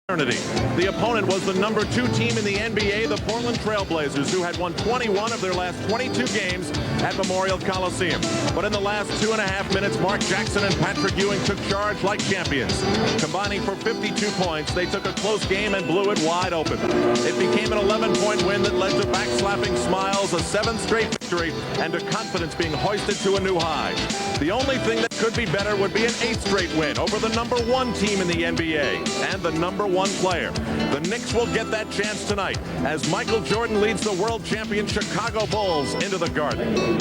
The opponent was the number 2 team in the NBA, the Portland Trail Blazers, who had won 21 of their last 22 games at Memorial Coliseum. But in the last 2.5 minutes, Mark Jackson and Patrick Ewing took charge like champions. Combining for 52 points, they took a close game and blew it wide open. It became an 11-point win that led to backslapping smiles, a 7th straight victory, and a confidence being hoisted to a new high. The only thing that could be better would be an 8th straight win over the number 1 team in the NBA and the number 1 player. The Knicks will get that chance tonight as Michael Jordan leads the world champion Chicago Bulls into the Garden.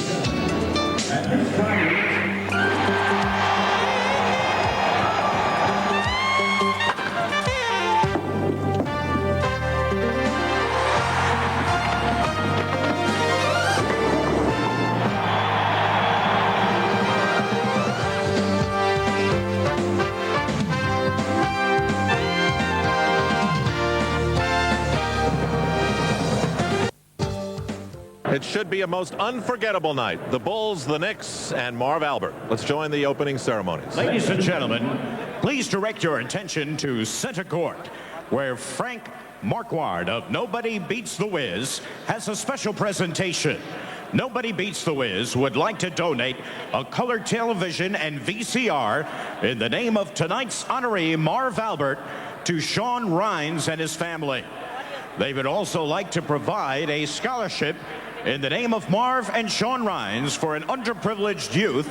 It should be a most unforgettable night. The Bulls, the Knicks, and Marv Albert. Let's join the opening ceremonies. Ladies and gentlemen, please direct your attention to center court, where Frank Marquardt of Nobody Beats the Wiz has a special presentation. Nobody Beats the Wiz would like to donate a color television and VCR in the name of tonight's honoree, Marv Albert, to Sean Rhines and his family. They would also like to provide a scholarship in the name of Marv and Sean Rhines for an underprivileged youth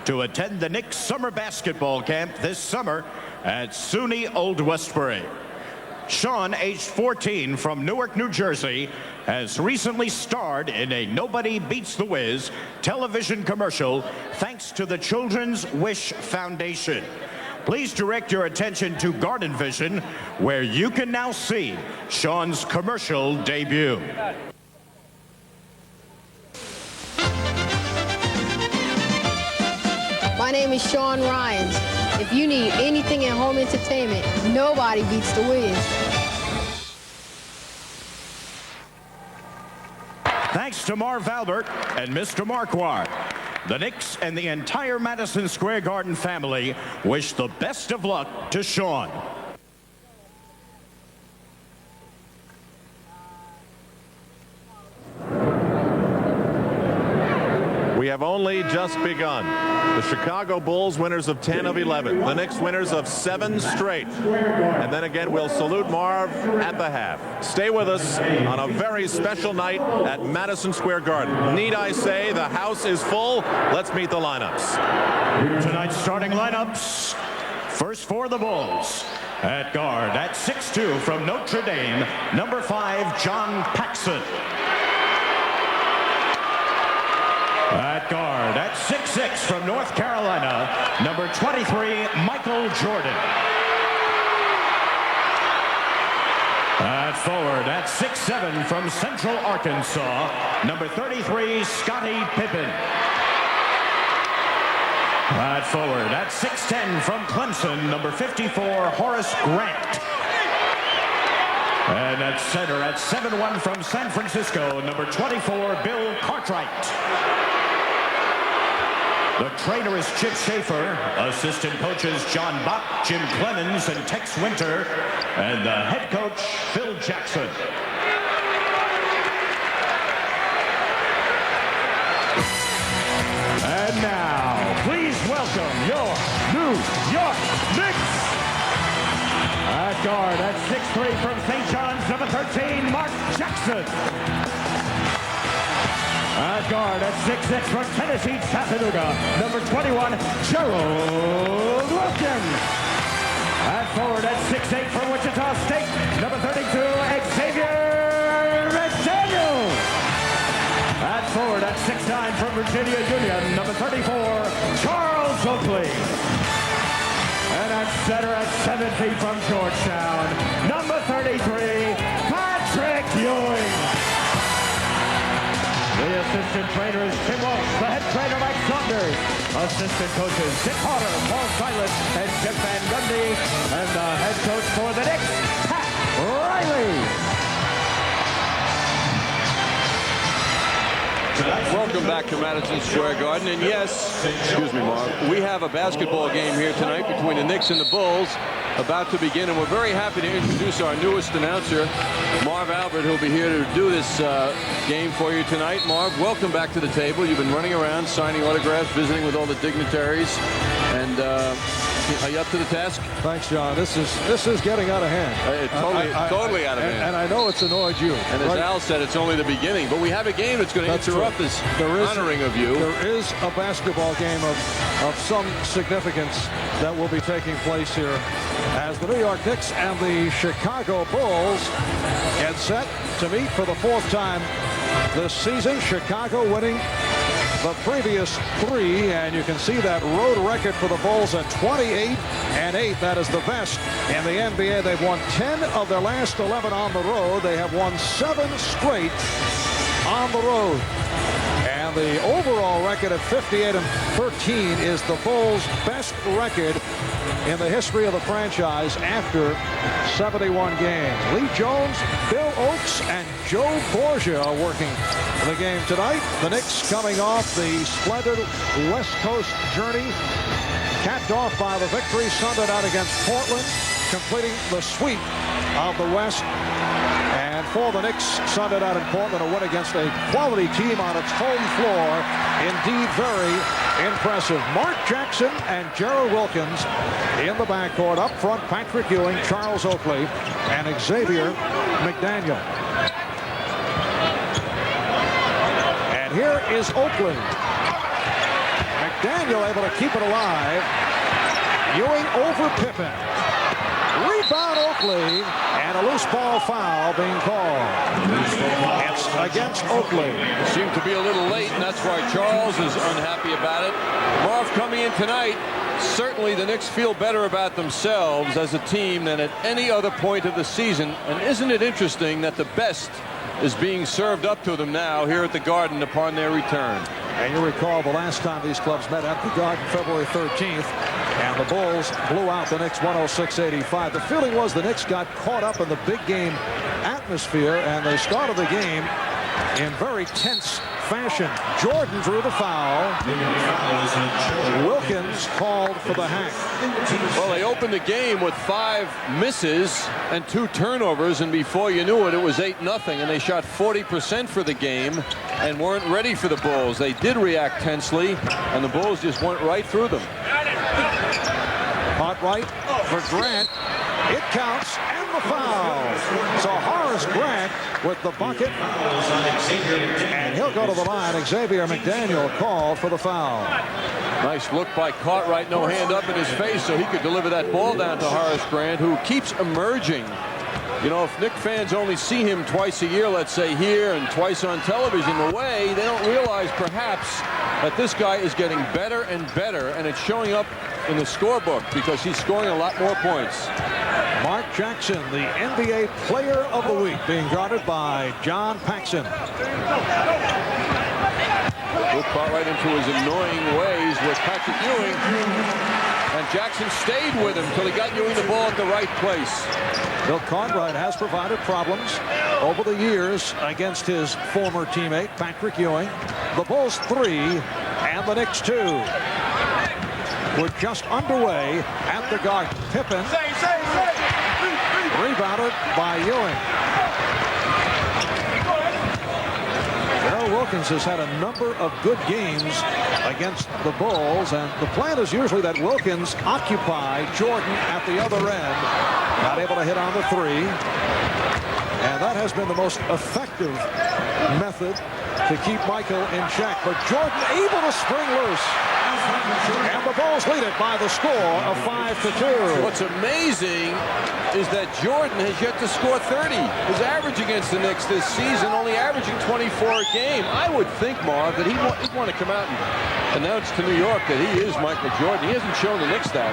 to attend the Knicks summer basketball camp this summer at SUNY Old Westbury. Sean, aged 14, from Newark, New Jersey, has recently starred in a Nobody Beats the Wiz television commercial thanks to the Children's Wish Foundation. Please direct your attention to Garden Vision, where you can now see Sean's commercial debut. My name is Sean Rhines. If you need anything in home entertainment, nobody beats the Wiz. Thanks to Marv Albert and Mr. Marquardt, the Knicks and the entire Madison Square Garden family wish the best of luck to Sean. We have only just begun. The Chicago Bulls winners of 10 of 11. The Knicks winners of 7 straight. And then again, we'll salute Marv at the half. Stay with us on a very special night at Madison Square Garden. Need I say, the house is full? Let's meet the lineups. Tonight's starting lineups. First for the Bulls. At guard, at 6'2" from Notre Dame, number 5, John Paxson. At guard, at 6'6" from North Carolina, number 23, Michael Jordan. At forward, at 6'7" from Central Arkansas, number 33, Scottie Pippen. At forward, at 6'10" from Clemson, number 54, Horace Grant. And at center, at 7'1" from San Francisco, number 24, Bill Cartwright. The trainer is Chip Schaefer, assistant coaches John Bach, Jim Clemens, and Tex Winter, and the head coach, Phil Jackson. And now, please welcome your New York Knicks. At guard, at 6'3" from St. John's, number 13, Mark Jackson. At guard, at 6'6" from Tennessee, Chattanooga, number 21, Gerald Wilkins. At forward, at 6'8" from Wichita State, number 32, Xavier McDaniel. At forward, at 6'9" from Virginia Union, number 34, Charles Oakley. And at center, at 7 feet from Georgetown, number 33, Patrick Ewing. The assistant trainer is Tim Walsh, the head trainer Mike Saunders, assistant coaches Dick Harder, Paul Silas, and Jeff Van Gundy, and the head coach for the Knicks, Pat Riley. Welcome back to Madison Square Garden, and yes, excuse me, Marv, we have a basketball game here tonight between the Knicks and the Bulls. about to begin, and we're very happy to introduce our newest announcer, Marv Albert, who'll be here to do this game for you tonight. Marv, welcome back to the table. You've been running around signing autographs, visiting with all the dignitaries, and are you up to the task? Thanks, John. This is getting out of hand. Totally out of hand. And I know it's annoyed you. And as Al said, it's only the beginning. But we have a game that's going to interrupt this honoring of you. There is a basketball game of some significance that will be taking place here as the New York Knicks and the Chicago Bulls get set to meet for the 4th time this season. Chicago winning the previous 3, and you can see that road record for the Bulls at 28-8. That is the best in the NBA. They've won 10 of their last 11 on the road. They have won 7 straight on the road. And the overall record at 58-13 is the Bulls' best record in the history of the franchise after 71 games. Lee Jones, Bill Oakes, and Joe Borgia are working the game tonight. The Knicks coming off the splendid West Coast journey, capped off by the victory Sunday night against Portland, completing the sweep of the West. And for the Knicks, Sunday night in Portland, a win against a quality team on its home floor. Indeed, very impressive. Mark Jackson and Gerald Wilkins in the backcourt. Up front, Patrick Ewing, Charles Oakley, and Xavier McDaniel. And here is Oakley. McDaniel able to keep it alive. Ewing over Pippen. Rebound Oakley, and a loose ball foul being called. It's against Oakley. It seemed to be a little late, and that's why Charles is unhappy about it. Marv, coming in tonight, certainly the Knicks feel better about themselves as a team than at any other point of the season. And isn't it interesting that the best is being served up to them now here at the Garden upon their return? And you recall the last time these clubs met at the Garden, February 13th, and the Bulls blew out the Knicks 106-85. The feeling was the Knicks got caught up in the big game atmosphere, and they started the game in very tense fashion. Jordan drew the foul. Wilkins called for the hack. Well, they opened the game with 5 misses and 2 turnovers, and before you knew it, it was 8-0, and they shot 40% for the game and weren't ready for the Bulls. They did react tensely, and the Bulls just went right through them. Hot right for Grant. It counts, and the foul. So Horace Grant with the bucket, and he'll go to the line. Xavier McDaniel called for the foul. Nice look by Cartwright. No hand up in his face, so he could deliver that ball down to Horace Grant, who keeps emerging. You know, if Knicks fans only see him twice a year, let's say here, and twice on television, the way, they don't realize perhaps that this guy is getting better and better, and it's showing up in the scorebook because he's scoring a lot more points. Mark Jackson, the NBA Player of the Week, being guarded by John Paxson. He'll caught right into his annoying ways with Patrick Ewing. And Jackson stayed with him until he got Ewing the ball at the right place. Bill Cartwright has provided problems over the years against his former teammate, Patrick Ewing. The Bulls 3 and the Knicks 2. We're just underway at the Garden. Pippen rebounded by Ewing. Gerald Wilkins has had a number of good games against the Bulls, and the plan is usually that Wilkins occupy Jordan at the other end. Not able to hit on the 3. And that has been the most effective method to keep Michael in check. But Jordan able to spring loose. And the Bulls lead it by the score of 5-2. What's amazing is that Jordan has yet to score 30. His average against the Knicks this season only averaging 24 a game. I would think, Marv, that he'd want to come out and announce to New York that he is Michael Jordan. He hasn't shown the Knicks that.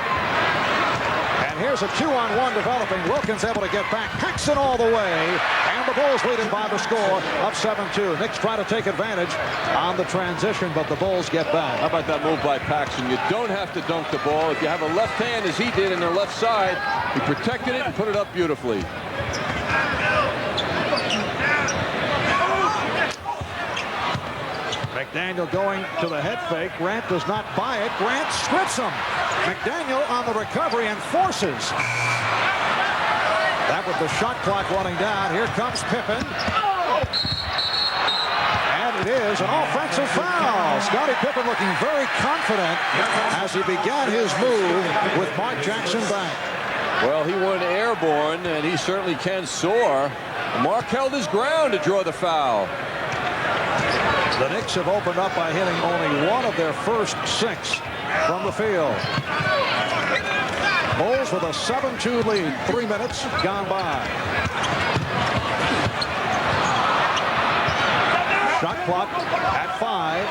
And here's a 2-on-1 developing. Wilkins able to get back. Paxson all the way. And the Bulls lead it by the score of 7-2. Knicks try to take advantage on the transition, but the Bulls get back. How about that move by Paxson? You don't have to dunk the ball. If you have a left hand, as he did in their left side, he protected it and put it up beautifully. McDaniel going to the head fake. Grant does not buy it. Grant strips him. McDaniel on the recovery and forces. That with the shot clock running down. Here comes Pippen. And it is an offensive foul. Scottie Pippen looking very confident as he began his move with Mark Jackson back. Well, he went airborne, and he certainly can soar. Mark held his ground to draw the foul. The Knicks have opened up by hitting only one of their first 6 from the field. Bulls with a 7-2 lead. 3 minutes gone by. Shot clock at 5.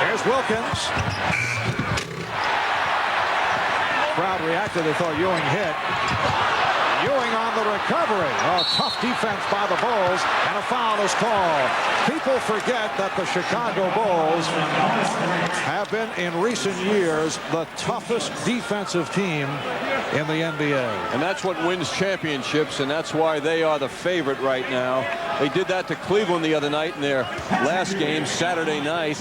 Here's Wilkins. Crowd reacted. They thought Ewing hit. Ewing on the recovery. Oh, tough defense by the Bulls, and a foul is called. People forget that the Chicago Bulls have been, in recent years, the toughest defensive team in the NBA. And that's what wins championships, and that's why they are the favorite right now. They did that to Cleveland the other night in their last game, Saturday night.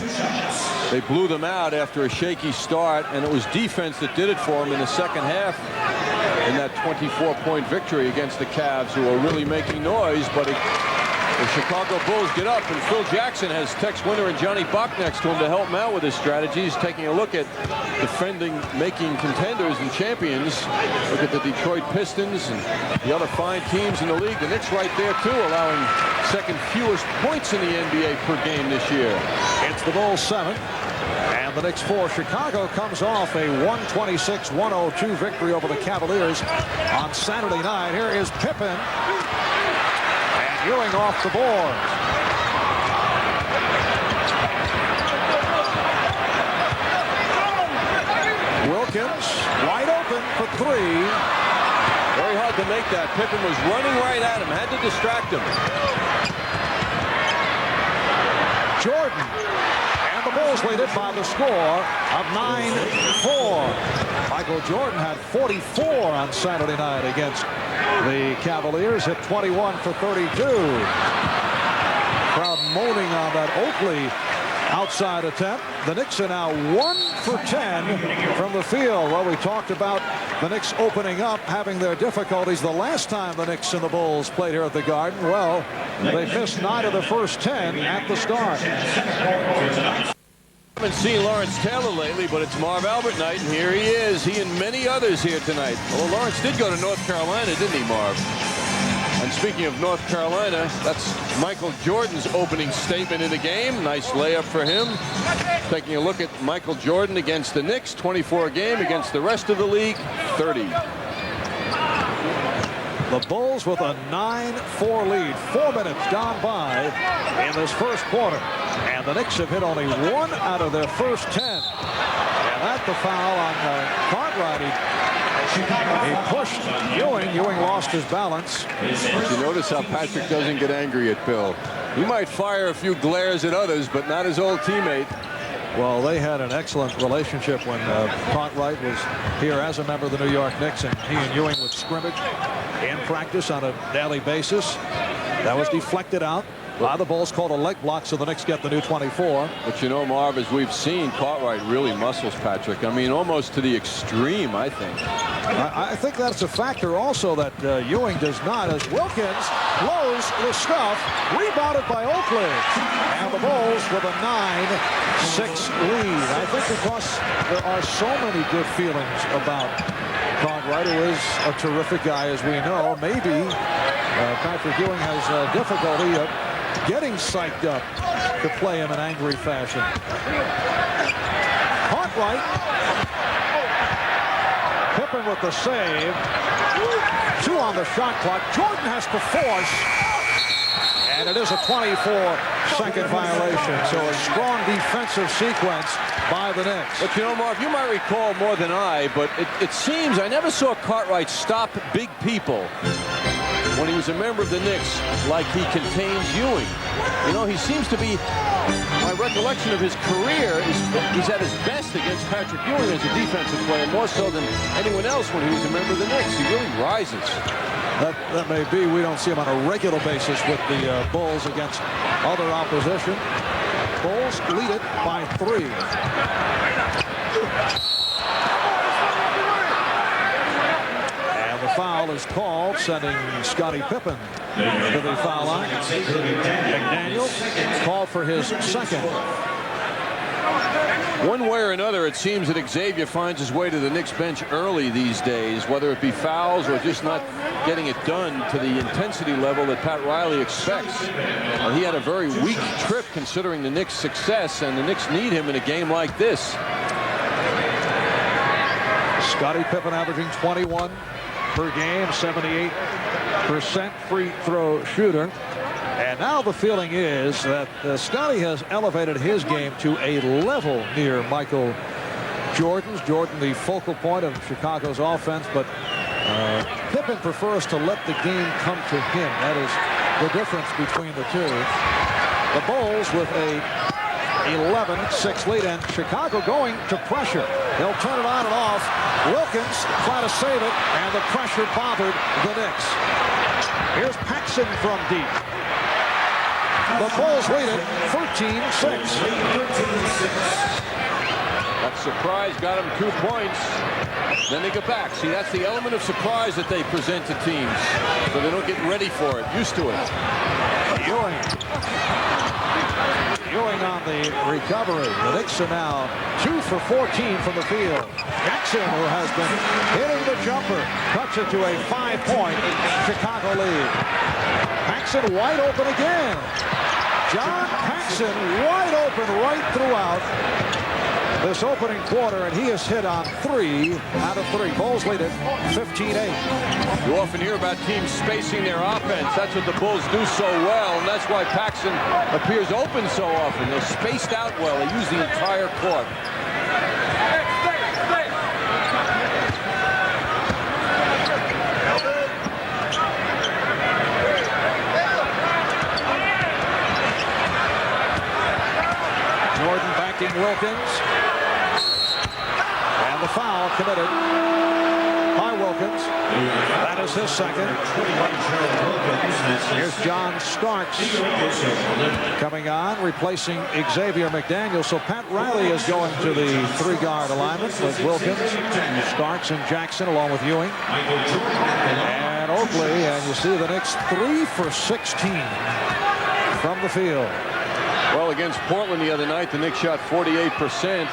They blew them out after a shaky start, and it was defense that did it for them in the second half in that 24-point victory against the Cavs, who are really making noise. But the Chicago Bulls get up, and Phil Jackson has Tex Winter and Johnny Buck next to him to help him out with his strategies, taking a look at defending, making contenders and champions. Look at the Detroit Pistons and the other fine teams in the league. The Knicks right there, too, allowing second fewest points in the NBA per game this year. It's the Bulls 7. And the Knicks 4. Chicago comes off a 126-102 victory over the Cavaliers on Saturday night. Here is Pippen. And Ewing off the board. Wilkins wide open for 3. Very hard to make that. Pippen was running right at him, had to distract him. Jordan. The Bulls lead it by the score of 9-4. Michael Jordan had 44 on Saturday night against the Cavaliers, hit 21 for 32. Crowd moaning on that Oakley outside attempt. The Knicks are now 1 for 10 from the field. Well, we talked about the Knicks opening up, having their difficulties. The last time the Knicks and the Bulls played here at the Garden, well, they missed 9 of the first 10 at the start. I haven't seen Lawrence Taylor lately, but it's Marv Albert night, and here he is. He and many others here tonight. Well, Lawrence did go to North Carolina, didn't he, Marv? And speaking of North Carolina, that's Michael Jordan's opening statement in the game. Nice layup for him. Taking a look at Michael Jordan against the Knicks, 24 a game, against the rest of the league, 30. The Bulls with a 9-4 lead. 4 minutes gone by in this first quarter. And the Knicks have hit only 1 out of their first 10. And that's the foul on Cartwright. He pushed Ewing. Ewing lost his balance. You notice how Patrick doesn't get angry at Bill. He might fire a few glares at others, but not his old teammate. Well, they had an excellent relationship when Cartwright was here as a member of the New York Knicks, and he and Ewing would scrimmage in practice on a daily basis. That was deflected out by the Bulls, called a leg block, so the Knicks get the new 24. But you know, Marv, as we've seen, Cartwright really muscles Patrick. I mean, almost to the extreme, I think. I think that's a factor also that Ewing does not, as Wilkins blows the stuff, rebounded by Oakley. And the Bulls with a 9-6 lead. I think because there are so many good feelings about Cartwright, who is a terrific guy, as we know. Maybe Patrick Ewing has difficulty getting psyched up to play in an angry fashion. Cartwright. Pippen with the save. 2 on the shot clock. Jordan has to force. And it is a 24-second violation. So a strong defensive sequence by the Knicks. But you know, Marv, you might recall more than I, but it seems I never saw Cartwright stop big people when he was a member of the Knicks like he contains Ewing. You know, he seems to be, my recollection of his career is he's at his best against Patrick Ewing as a defensive player, more so than anyone else when he was a member of the Knicks. He really rises. That may be. We don't see him on a regular basis with the Bulls against other opposition. Bulls lead it by 3. And the foul is called, sending Scottie Pippen to the foul line. McDaniel called for his second. One way or another, it seems that Xavier finds his way to the Knicks bench early these days, whether it be fouls or just not getting it done to the intensity level that Pat Riley expects. He had a very weak trip considering the Knicks' success, and the Knicks need him in a game like this. Scottie Pippen averaging 21 per game, 78% free throw shooter. And now the feeling is that Scottie has elevated his game to a level near Michael Jordan's. Jordan, the focal point of Chicago's offense, but Pippen prefers to let the game come to him. That is the difference between the two. The Bulls with a 11-6 lead, and Chicago going to pressure. They'll turn it on and off. Wilkins try to save it, and the pressure bothered the Knicks. Here's Paxson from deep. The Bulls lead it 13-6. That surprise got them 2 points. Then they get back. See, that's the element of surprise that they present to teams, so they don't get ready for it, used to it. Ewing on the recovery. The Knicks are now 2 for 14 from the field. Jackson, who has been hitting the jumper, cuts it to a 5-point Chicago lead. Paxson wide open again. John Paxson wide open right throughout this opening quarter, and he has hit on 3 out of 3. Bulls lead it 15-8. You often hear about teams spacing their offense. That's what the Bulls do so well, and that's why Paxson appears open so often. They're spaced out well. They use the entire court. Jordan backing Wilkins. And the foul committed by Wilkins. That is his second. Here's John Starks coming on, replacing Xavier McDaniel. So Pat Riley is going to the 3-guard alignment with Wilkins, Starks, and Jackson, along with Ewing. And Oakley, and you see the Knicks 3 for 16 from the field. Well, against Portland the other night, the Knicks shot 48%.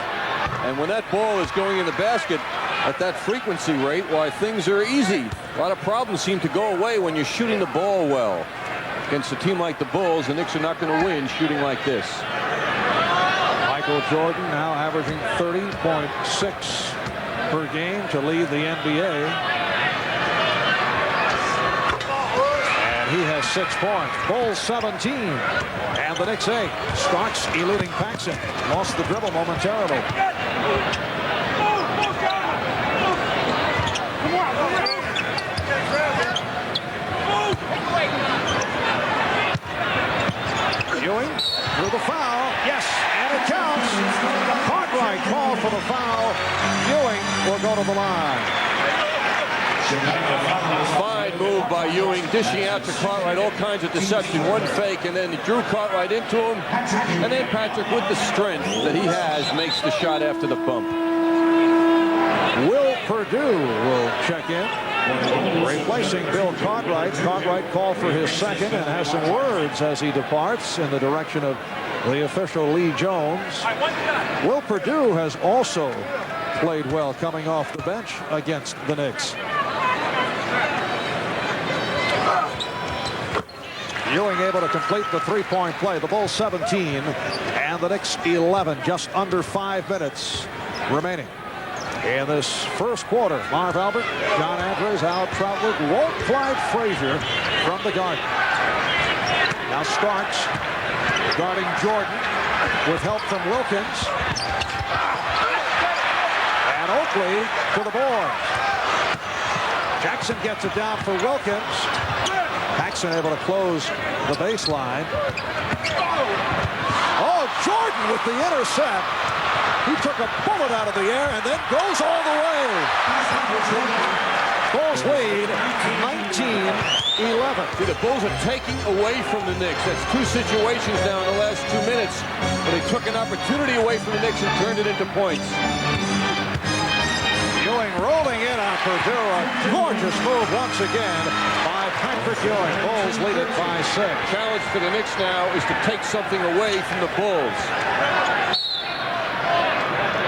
And when that ball is going in the basket at that frequency rate, why, things are easy. A lot of problems seem to go away when you're shooting the ball well. Against a team like the Bulls, the Knicks are not going to win shooting like this. Michael Jordan now averaging 30.6 per game to lead the NBA. He has 6 points. Bulls 17. And the Knicks 8. Starks eluding Paxson. Lost the dribble momentarily. Ewing through the foul. Yes, and it counts. Cartwright called for the foul. Ewing will go to the line. Fine move by Ewing, dishing out to Cartwright, all kinds of deception. One fake, and then he drew Cartwright into him. And then Patrick, with the strength that he has, makes the shot after the bump. Will Perdue will check in, replacing Bill Cartwright. Cartwright called for his second and has some words as he departs in the direction of the official Lee Jones. Will Perdue has also played well coming off the bench against the Knicks. Ewing able to complete the 3-point play. The Bulls 17 and the Knicks 11. Just under 5 minutes remaining in this first quarter. Marv Albert, John Andrews, Al Troutward, Walt Clyde Frazier from the Garden. Now Starks guarding Jordan with help from Wilkins. And Oakley to the boards. Jackson gets it down for Wilkins. Paxson able to close the baseline. Oh, Jordan with the intercept. He took a bullet out of the air and then goes all the way. Bulls lead See, the Bulls are taking away from the Knicks. That's two situations now in the last 2 minutes where they took an opportunity away from the Knicks and turned it into points. Ewing rolling in on Purdue. A gorgeous move once again by Patrick Ewing. Bulls lead it by 6. Challenge for the Knicks now is to take something away from the Bulls.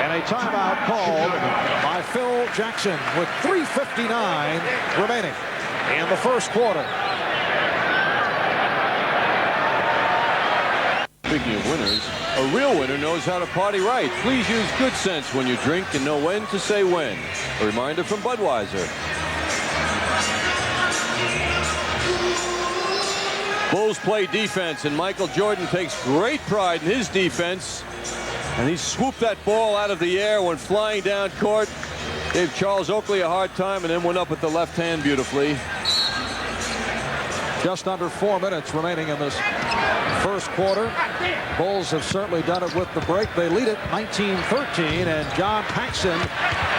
And a timeout called by Phil Jackson with 3:59 remaining in the first quarter. Speaking of winners, a real winner knows how to party right. Please use good sense when you drink and know when to say when. A reminder from Budweiser. Bulls play defense, and Michael Jordan takes great pride in his defense. And he swooped that ball out of the air, went flying down court, gave Charles Oakley a hard time, and then went up with the left hand beautifully. Just under 4 minutes remaining in this first quarter. Bulls have certainly done it with the break. They lead it 19-13, and John Paxson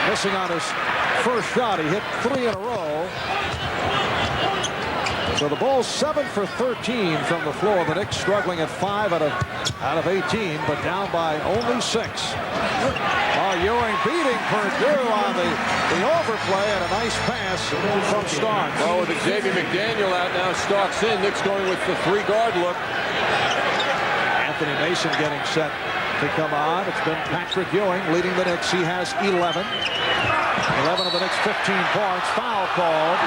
missing on his first shot. He hit 3 in a row. So the Bulls 7 for 13 from the floor. The Knicks struggling at 5 out of 18, but down by only 6. Ewing beating Purdue on the overplay, and a nice pass from Starks. Well, with Xavier McDaniel out now, Starks in. Knicks going with the 3-guard look. Anthony Mason getting set to come on. It's been Patrick Ewing leading the Knicks. He has 11. 11 of the Knicks' 15 points. Foul called.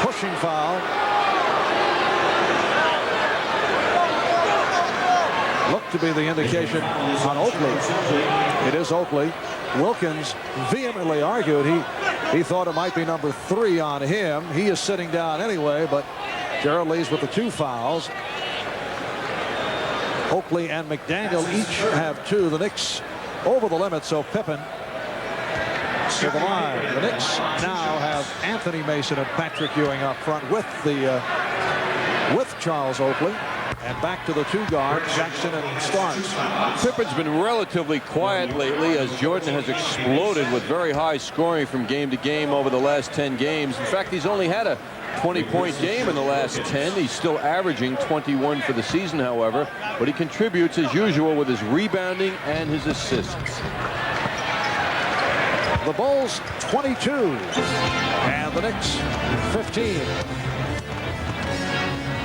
Pushing foul. Looked to be the indication on Oakley. It is Oakley. Wilkins vehemently argued he thought it might be number 3 on him. He is sitting down anyway, but Gerald leaves with the 2 fouls. Oakley and McDaniel each have 2. The Knicks over the limit, so Pippen to the line. The Knicks now have Anthony Mason and Patrick Ewing up front with Charles Oakley. And back to the 2 guards, Jackson and Starks. Pippen's been relatively quiet lately as Jordan has exploded with very high scoring from game to game over the last 10 games. In fact, he's only had a 20-point game in the last 10. He's still averaging 21 for the season, however, but he contributes as usual with his rebounding and his assists. The Bulls 22 and the Knicks 15.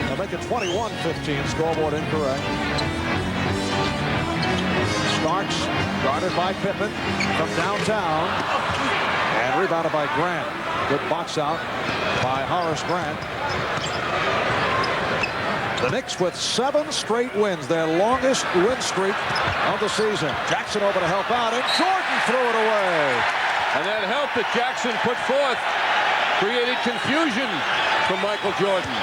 They'll make it 21-15. Scoreboard incorrect. Starks guarded by Pippen from downtown and rebounded by Grant. Good box out by Horace Grant. The Knicks with 7 straight wins, their longest win streak of the season. Jackson over to help out, and Jordan threw it away. And that help that Jackson put forth created confusion from Michael Jordan.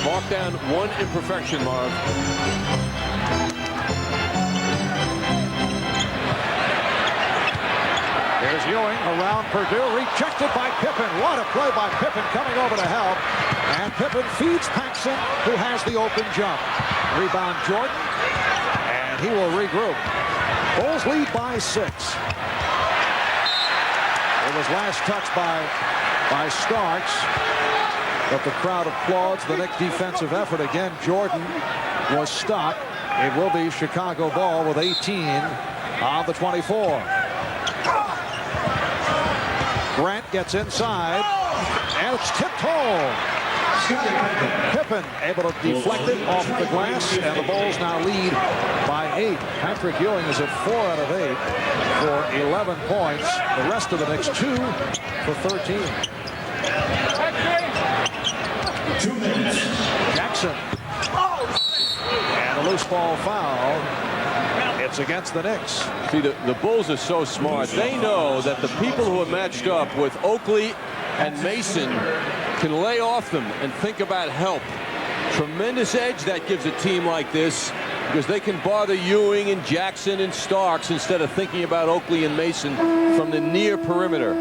Mark down 1 imperfection, Marv. Here's Ewing around Purdue, rejected by Pippen. What a play by Pippen coming over to help. And Pippen feeds Paxson, who has the open jump. Rebound Jordan, and he will regroup. Bulls lead by 6. It was last touched by Starks, but the crowd applauds the Knicks' defensive effort. Again, Jordan was stopped. It will be Chicago ball with 18 on the 24. Grant gets inside, and it's tipped home. Pippen able to deflect it off the glass, and the Bulls now lead by 8. Patrick Ewing is at 4 out of 8 for 11 points. The rest of the Knicks 2 for 13. 2 minutes. Jackson. And a loose ball foul. It's against the Knicks. See, the Bulls are so smart. They know that the people who are matched up with Oakley and Mason can lay off them and think about help. Tremendous edge that gives a team like this, because they can bother Ewing and Jackson and Starks instead of thinking about Oakley and Mason from the near perimeter.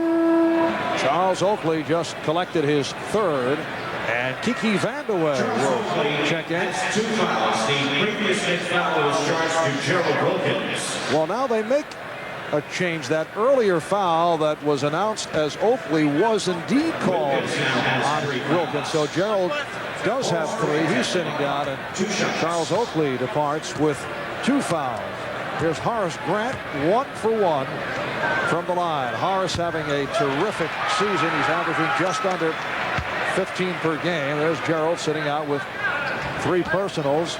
Charles Oakley just collected his 3rd. And Kiki Vandeweghe will check in. 2 fouls. The previous 6 foul was charged to Gerald Wilkins. Well, now they make a change. That earlier foul that was announced as Oakley was indeed called on Wilkins. So Gerald does have 3. He's sitting down, and Charles Oakley departs with 2 fouls. Here's Horace Grant, 1 for 1 from the line. Horace having a terrific season. He's averaging just under 15 per game. There's Gerald sitting out with 3 personals.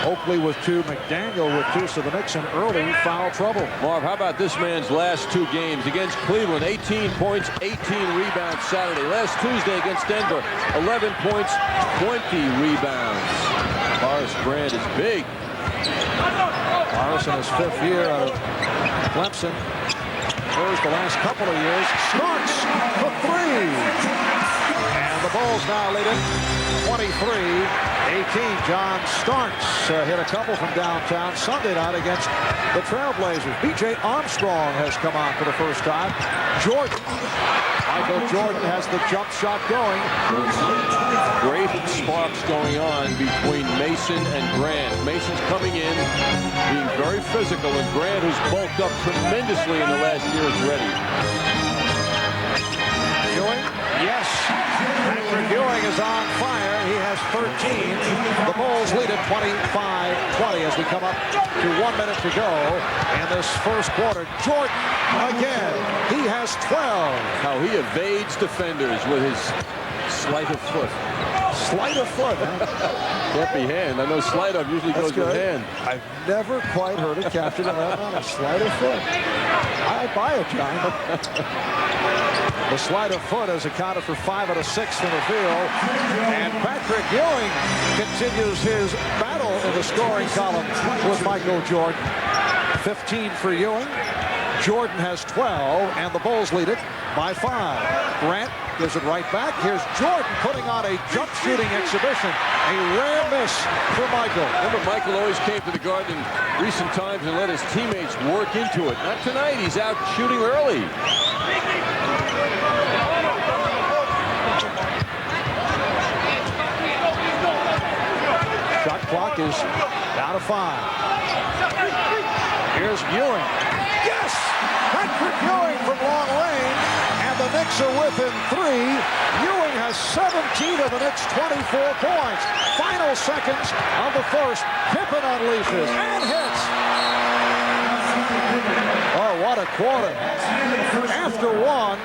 Oakley with 2, McDaniel with 2, so the Knicks in early foul trouble. Marv, how about this man's last 2 games against Cleveland? 18 points, 18 rebounds Saturday. Last Tuesday against Denver, 11 points, 20 rebounds. Horace Grant is big. Horace in his 5th year out of Clemson. First the last couple of years. Starks for 3. And the Bulls now lead it 23-18. John Starks hit a couple from downtown Sunday night against the Trailblazers. B.J. Armstrong has come on for the first time. Michael Jordan has the jump shot going. Great sparks going on between Mason and Grant. Mason's coming in, being very physical, and Grant, who's bulked up tremendously in the last year, is ready. Ewing, yes. Patrick Ewing is on fire. He has 13. The Bulls lead it 25-20 as we come up to 1 minute to go in this first quarter. Jordan again. He has 12. How he evades defenders with his sleight of foot. Sleight of foot, huh? Can't be hand. I know sleight of usually goes with hand. I've never quite heard it captured in that manner. Sleight of foot. I buy it, John. The sleight of foot has accounted for 5 out of 6 from the field. And Patrick Ewing continues his battle in the scoring column with Michael Jordan. 15 for Ewing. Jordan has 12, and the Bulls lead it by 5. Grant gives it right back. Here's Jordan putting on a jump shooting exhibition. A rare miss for Michael. Remember, Michael always came to the Garden in recent times and let his teammates work into it. Not tonight. He's out shooting early. Shot clock is down to 5. Here's Ewing. Yes! Patrick Ewing from long range, and the Knicks are within 3. Ewing has 17 of the Knicks' 24 points. Final seconds of the first. Pippen unleashes and hits. Oh, what a quarter. After 1,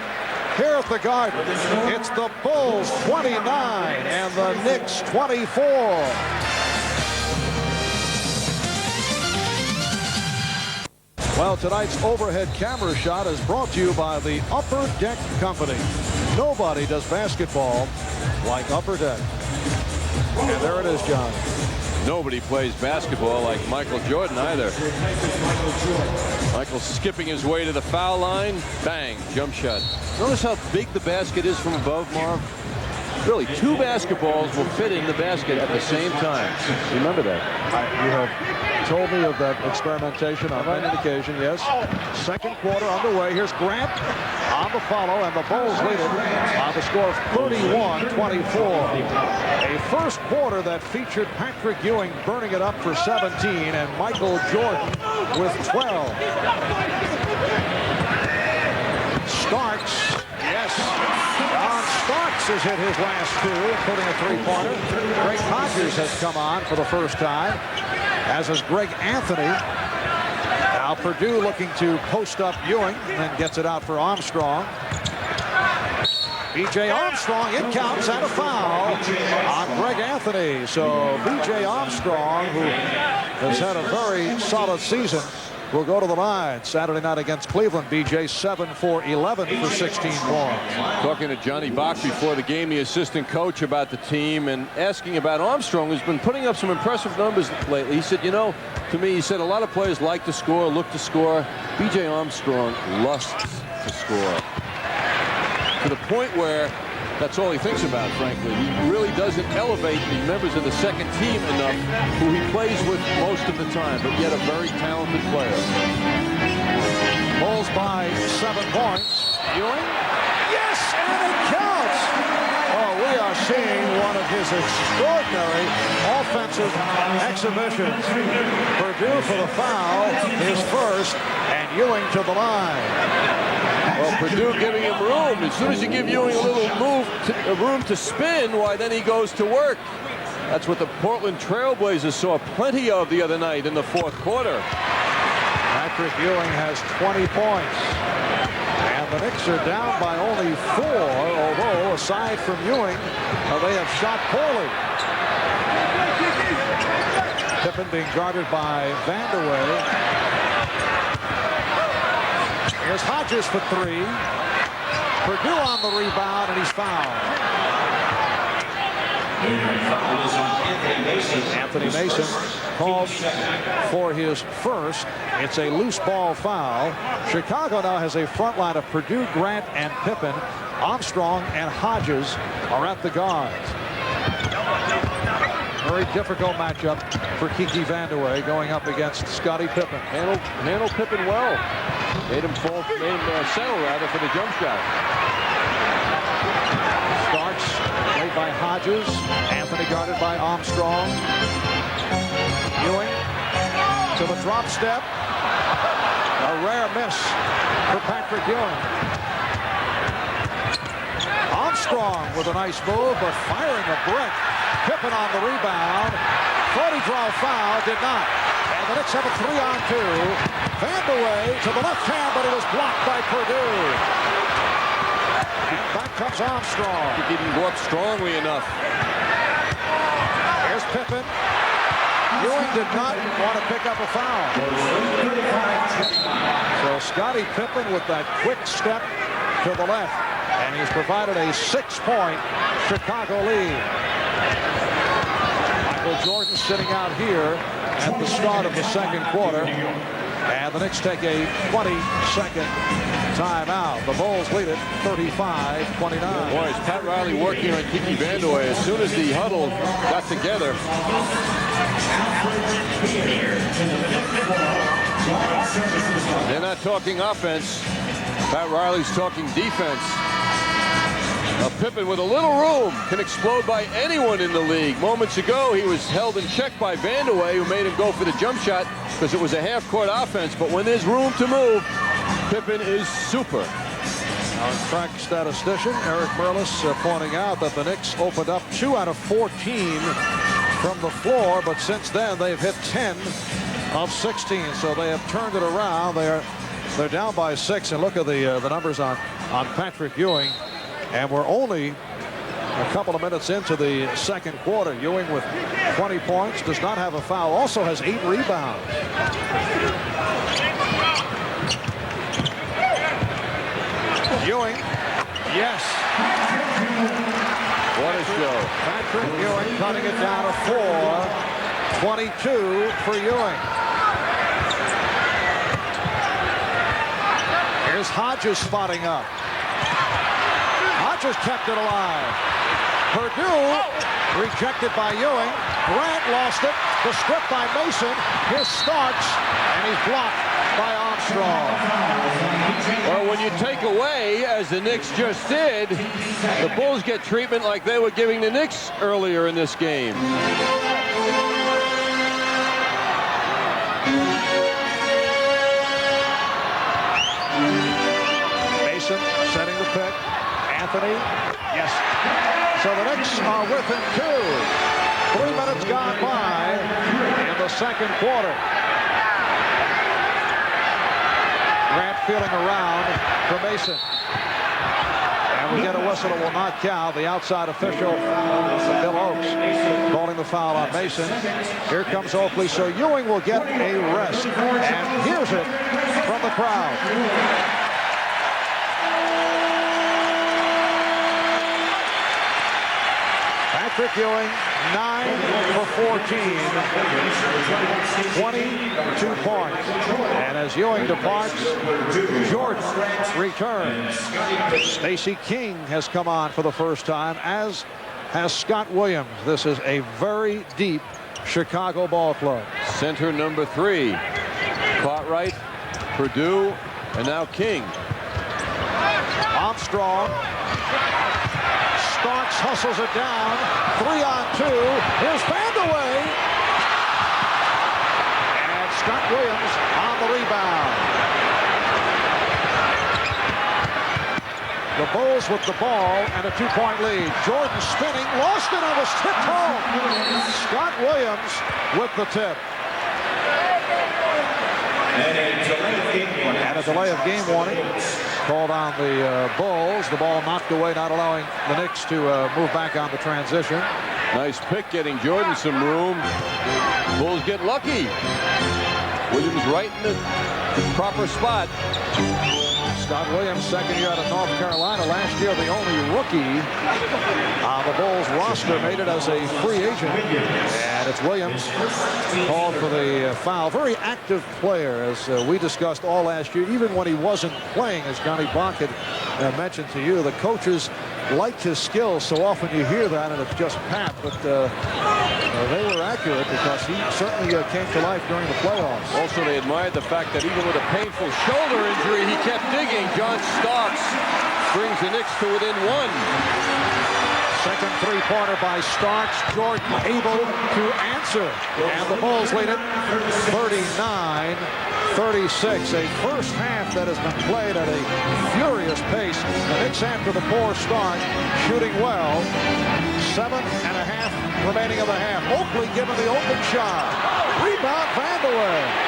here at the Garden, it's the Bulls 29 and the Knicks 24. Well, tonight's overhead camera shot is brought to you by the Upper Deck Company. Nobody does basketball like Upper Deck. And there it is, John. Nobody plays basketball like Michael Jordan either. Michael skipping his way to the foul line. Bang, jump shot. Notice how big the basket is from above, Marv? Really, 2 basketballs will fit in the basket at the same time. Remember that. You have told me of that experimentation on many occasions, yes. Second quarter underway. Here's Grant on the follow, and the Bulls lead it on the score of 31-24. A first quarter that featured Patrick Ewing burning it up for 17 and Michael Jordan with 12. Starks, yes. John Starks has hit his last 2, including a 3-pointer. Greg Hodges has come on for the first time, as is Greg Anthony. Now Purdue looking to post up Ewing, and then gets it out for Armstrong. B.J. Armstrong, it counts, and a foul on Greg Anthony. So B.J. Armstrong, who has had a very solid season, will go to the line Saturday night against Cleveland. B.J. 7 for 11 for 16 points. Talking to Johnny Bach before the game, the assistant coach, about the team, and asking about Armstrong, who's been putting up some impressive numbers lately. He said, you know, to me, he said, a lot of players like to score, look to score. B.J. Armstrong lusts to score. To the point where that's all he thinks about, frankly. He really doesn't elevate the members of the second team enough, who he plays with most of the time, but yet a very talented player. Bulls by 7 points. Ewing. Yes, and it counts. Oh, we we are seeing one of his extraordinary offensive exhibitions. Purdue for the foul, his first, and Ewing to the line. Well, Purdue giving him room. As soon as you give Ewing a little room to spin, why, then he goes to work. That's what the Portland Trailblazers saw plenty of the other night in the fourth quarter. Patrick Ewing has 20 points. And the Knicks are down by only 4, although aside from Ewing, they have shot poorly. Pippen being guarded by Vandeweghe. Here's Hodges for 3. Purdue on the rebound, and he's fouled. Anthony Mason called for his first. It's a loose ball foul. Chicago now has a front line of Purdue, Grant, and Pippen. Armstrong and Hodges are at the guards. Very difficult matchup for Kiki Vandeweghe going up against Scottie Pippen. Handled Pippen well. Made him settle rather for the jump shot. Starks played by Hodges. Anthony guarded by Armstrong. Ewing to the drop step. A rare miss for Patrick Ewing. Armstrong with a nice move, but firing a brick. Pippen on the rebound. Thought he draw foul, did not. And the Knicks have a 3-on-2. Vandeweghe to the left hand, but it was blocked by Purdue. And back comes Armstrong. He didn't go up strongly enough. Here's Pippen. Ewing did not want to pick up a foul. So Scottie Pippen with that quick step to the left. And he's provided a 6-point Chicago lead. Michael Jordan sitting out here at the start of the second quarter. And the Knicks take a 20-second timeout. The Bulls lead it 35-29. Boy, is Pat Riley working on Kiki Vandeweghe. As soon as the huddle got together. They're not talking offense. Pat Riley's talking defense. Pippen with a little room can explode by anyone in the league. Moments ago, he was held in check by Vandeweghe, who made him go for the jump shot because it was a half-court offense. But when there's room to move, Pippen is super. Our crack statistician, Eric Merlis, pointing out that the Knicks opened up 2 out of 14 from the floor, but since then they've hit 10 of 16. So they have turned it around. They're down by 6, and look at the numbers on Patrick Ewing. And we're only a couple of minutes into the second quarter. Ewing with 20 points, does not have a foul, also has 8 rebounds. Ewing, yes. What a show. Patrick Ewing cutting it down to 4. 22 for Ewing. Here's Hodges spotting up. Hodges kept it alive. Purdue rejected by Ewing. Grant lost it. The strip by Mason. Here's Starks, and he's blocked by Armstrong. Well, when you take away, as the Knicks just did, the Bulls get treatment like they were giving the Knicks earlier in this game. Mason setting the pick. Anthony, yes. So the Knicks are within 2. 3 minutes gone by in the second quarter. Grant feeling around for Mason. And we get a whistle that will not count. The outside official, Bill Oakes, calling the foul on Mason. Here comes Oakley, so Ewing will get a rest. And here's it from the crowd. Patrick Ewing, 9 for 14, 22 points. And as Ewing departs, Jordan returns. Stacey King has come on for the first time, as has Scott Williams. This is a very deep Chicago ball club. Center number 3, Cartwright, Purdue, and now King. Armstrong. Starks hustles it down. 3-on-2. Here's Vandeweghe. And Scott Williams on the rebound. The Bulls with the ball and a 2-point lead. Jordan spinning, lost it, and was tipped home. Scott Williams with the tip. And a delay of game warning called on the Bulls. The ball knocked away, not allowing the Knicks to move back on the transition. Nice pick, getting Jordan some room. Bulls get lucky. Williams right in the proper spot. Scott Williams, second year out of North Carolina. Last year, the only rookie on the Bulls roster, made it as a free agent. And it's Williams called for the foul. Very active player, as we discussed all last year. Even when he wasn't playing, as Johnny Bonk had mentioned to you, the coaches liked his skills. So often you hear that, and it's just pat. But they were accurate because he certainly came to life during the playoffs. Also, they admired the fact that even with a painful shoulder injury, he kept digging. John Starks brings the Knicks to within one. Second three-pointer by Starks. Jordan able to answer. And the Bulls lead it 39-36. A first half that has been played at a furious pace. The Knicks, after the poor start, shooting well. 7.5 remaining of the half. Oakley given the open shot. Rebound Vandeweghe.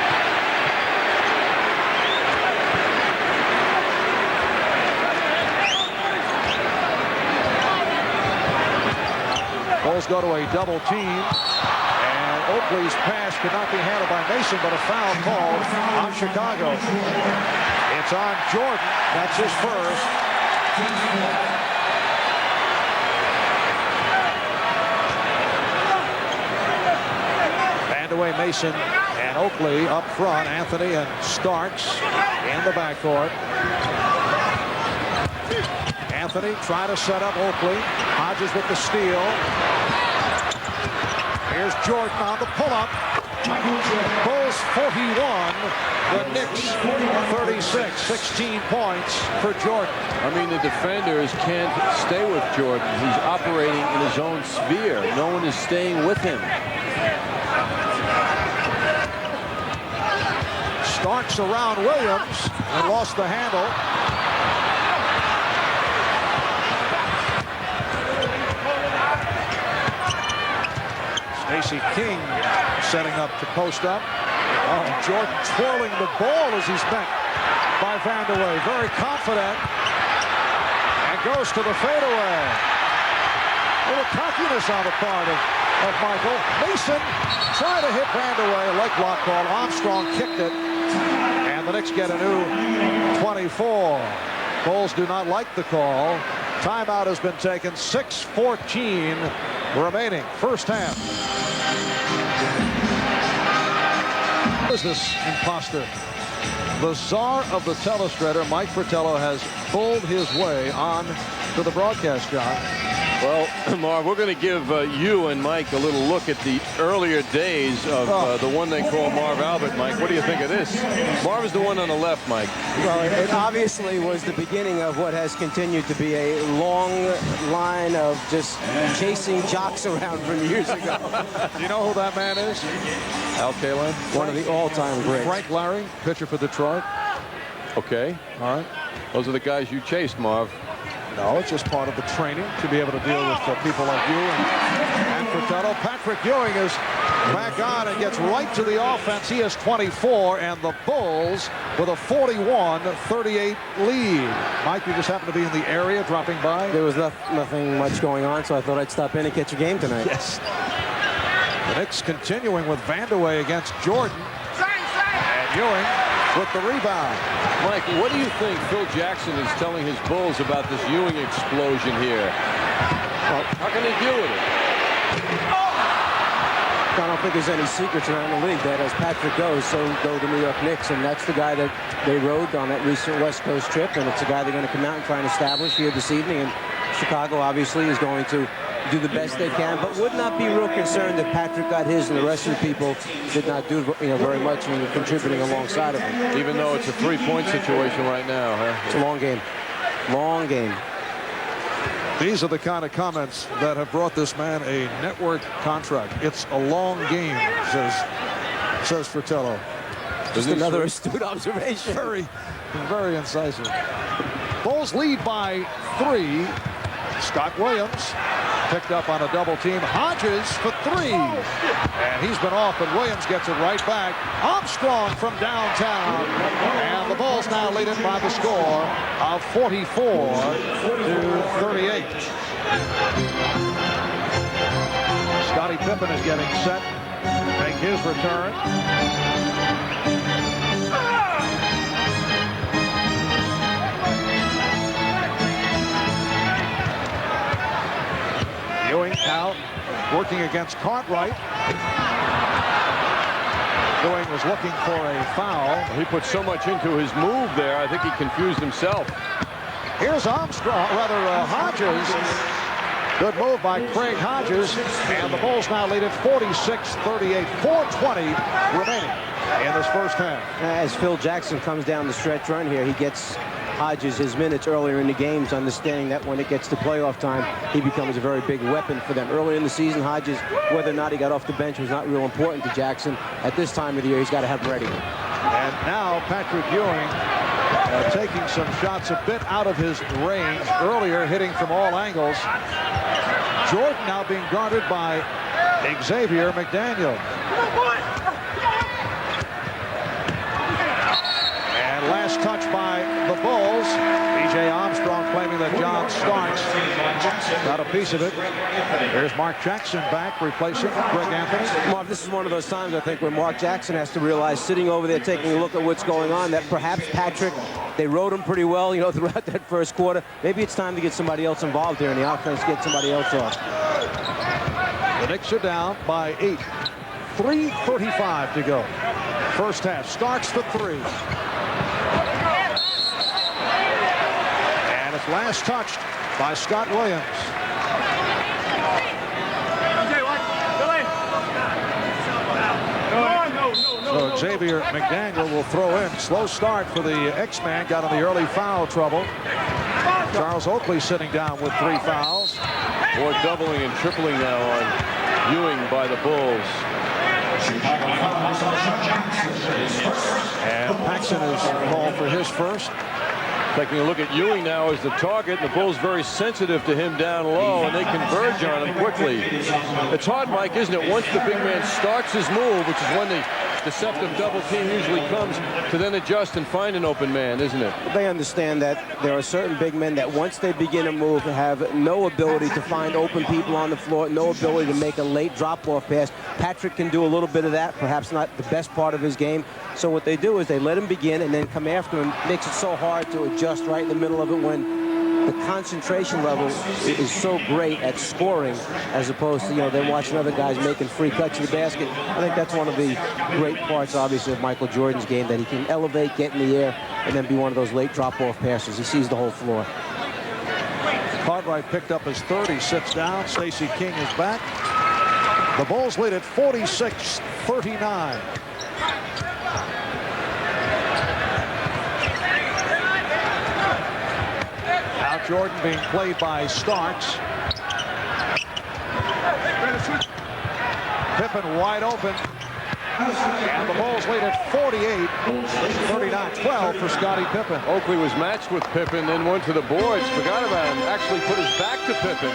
Bulls go to a double team, and Oakley's pass could not be handled by Mason, but a foul called on Chicago. It's on Jordan. That's his first. Vandeweghe, Mason, and Oakley up front. Anthony and Starks in the backcourt. Anthony trying to set up Oakley. Hodges with the steal. Here's Jordan on the pull-up. Bulls 41, the Knicks 36. 16 points for Jordan. I mean, the defenders can't stay with Jordan. He's operating in his own sphere. No one is staying with him. Starks around Williams and lost the handle. Stacey King setting up to post up. Oh, Jordan twirling the ball as he's met by Vandeweghe. Very confident. And goes to the fadeaway. A little cockiness on the part of Michael. Mason trying to hit Vandeweghe. Leg block call. Armstrong kicked it. And the Knicks get a new 24. Bulls do not like the call. Timeout has been taken. 6:14 remaining. First half. What is this imposter? The czar of the telestrator, Mike Fratello, has bulled his way on to the broadcast, John. Well, Marv, we're going to give you and Mike a little look at the earlier days of the one they call Marv Albert. Mike, what do you think of this? Marv is the one on the left, Mike. Well, it obviously was the beginning of what has continued to be a long line of just chasing jocks around from years ago. Do you know who that man is? Al Kaline? One of the all-time greats. Frank Larry, pitcher for Detroit. Okay. All right. Those are the guys you chased, Marv. No, it's just part of the training to be able to deal with people like you and Fratello. Patrick Ewing is back on and gets right to the offense. He has 24, and the Bulls with a 41-38 lead. Mike, you just happened to be in the area dropping by? There was nothing much going on, so I thought I'd stop in and catch a game tonight. Yes. The Knicks continuing with Vandeweghe against Jordan. And Ewing with the rebound. Mike, what do you think Phil Jackson is telling his Bulls about this Ewing explosion here? Well, how can they deal with it? I don't think there's any secrets around the league that as Patrick goes, so go the New York Knicks, and that's the guy that they rode on that recent West Coast trip, and it's a guy they're going to come out and try and establish here this evening. And Chicago obviously is going to do the best they can, but would not be real concerned that Patrick got his and the rest of the people did not do very much in contributing alongside of him. Even though it's a three-point situation right now, huh? It's a long game. Long game. These are the kind of comments that have brought this man a network contract. It's a long game, says Fratello. Just another astute observation. Very incisive. Bulls lead by 3. Scott Williams picked up on a double team. Hodges for 3. And he's been off, but Williams gets it right back. Armstrong from downtown. And the Bulls now lead it by the score of 44-38. Scottie Pippen is getting set to make his return. Ewing now working against Cartwright. Ewing was looking for a foul. He put so much into his move there, I think he confused himself. Here's Hodges. Good move by Craig Hodges. And the Bulls now lead it 46-38. 4:20 remaining in this first half. As Phil Jackson comes down the stretch run here, he gets Hodges his minutes earlier in the games, understanding that when it gets to playoff time, he becomes a very big weapon for them. Early in the season, Hodges, whether or not he got off the bench, was not real important to Jackson. At this time of the year, he's got to have him ready. And now Patrick Ewing taking some shots a bit out of his range. Earlier, hitting from all angles. Jordan now being guarded by Xavier McDaniel. And last touch by the Bulls. B.J. Armstrong claiming that John Starks got a piece of it. There's Mark Jackson back, replacing Greg Anthony. Mark, this is one of those times, I think, when Mark Jackson has to realize, sitting over there taking a look at what's going on, that perhaps Patrick, they rode him pretty well, throughout that first quarter. Maybe it's time to get somebody else involved here in the offense, get somebody else off. The Knicks are down by 8. 3:35 to go. First half. Starks for 3. And it's last touched by Scott Williams. So Xavier McDaniel will throw in. Slow start for the X-Man. Got in the early foul trouble. Charles Oakley sitting down with 3 fouls. More doubling and tripling now on Ewing by the Bulls. And Paxson is called for his first. Taking a look at Ewing now as the target. The Bulls very sensitive to him down low, and they converge on him quickly. It's hard, Mike, isn't it? Once the big man starts his move, which is when the deceptive double team usually comes, to then adjust and find an open man, isn't it? They understand that there are certain big men that once they begin a move have no ability to find open people on the floor, no ability to make a late drop-off pass. Patrick can do a little bit of that, perhaps not the best part of his game. So what they do is they let him begin and then come after him. Makes it so hard to adjust right in the middle of it when the concentration level is so great at scoring as opposed to, them watching other guys making free cuts to the basket. I think that's one of the great parts, obviously, of Michael Jordan's game, that he can elevate, get in the air, and then be one of those late drop-off passes. He sees the whole floor. Cartwright picked up his 3rd. He sits down. Stacey King is back. The Bulls lead at 46-39. Now Jordan being played by Starks. Pippen wide open. And the Bulls lead at 48-39. 12 for Scottie Pippen. Oakley was matched with Pippen, then went to the boards, forgot about him, actually put his back to Pippen.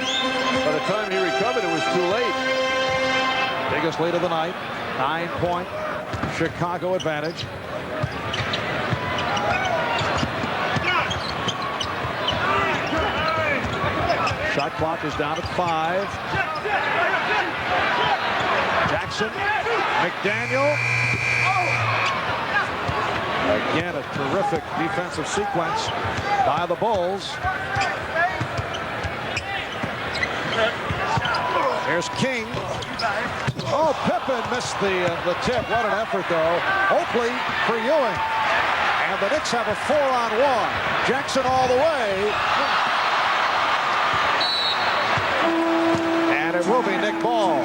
By the time he recovered, it was too late. Biggest lead of the night. 9-point Chicago advantage. Shot clock is down at 5. Jackson, McDaniel. Again, a terrific defensive sequence by the Bulls. There's King. Oh, Pippen missed the tip. What an effort, though. Oakley for Ewing. And the Knicks have a 4-on-1. Jackson all the way. And it will be Nick Ball.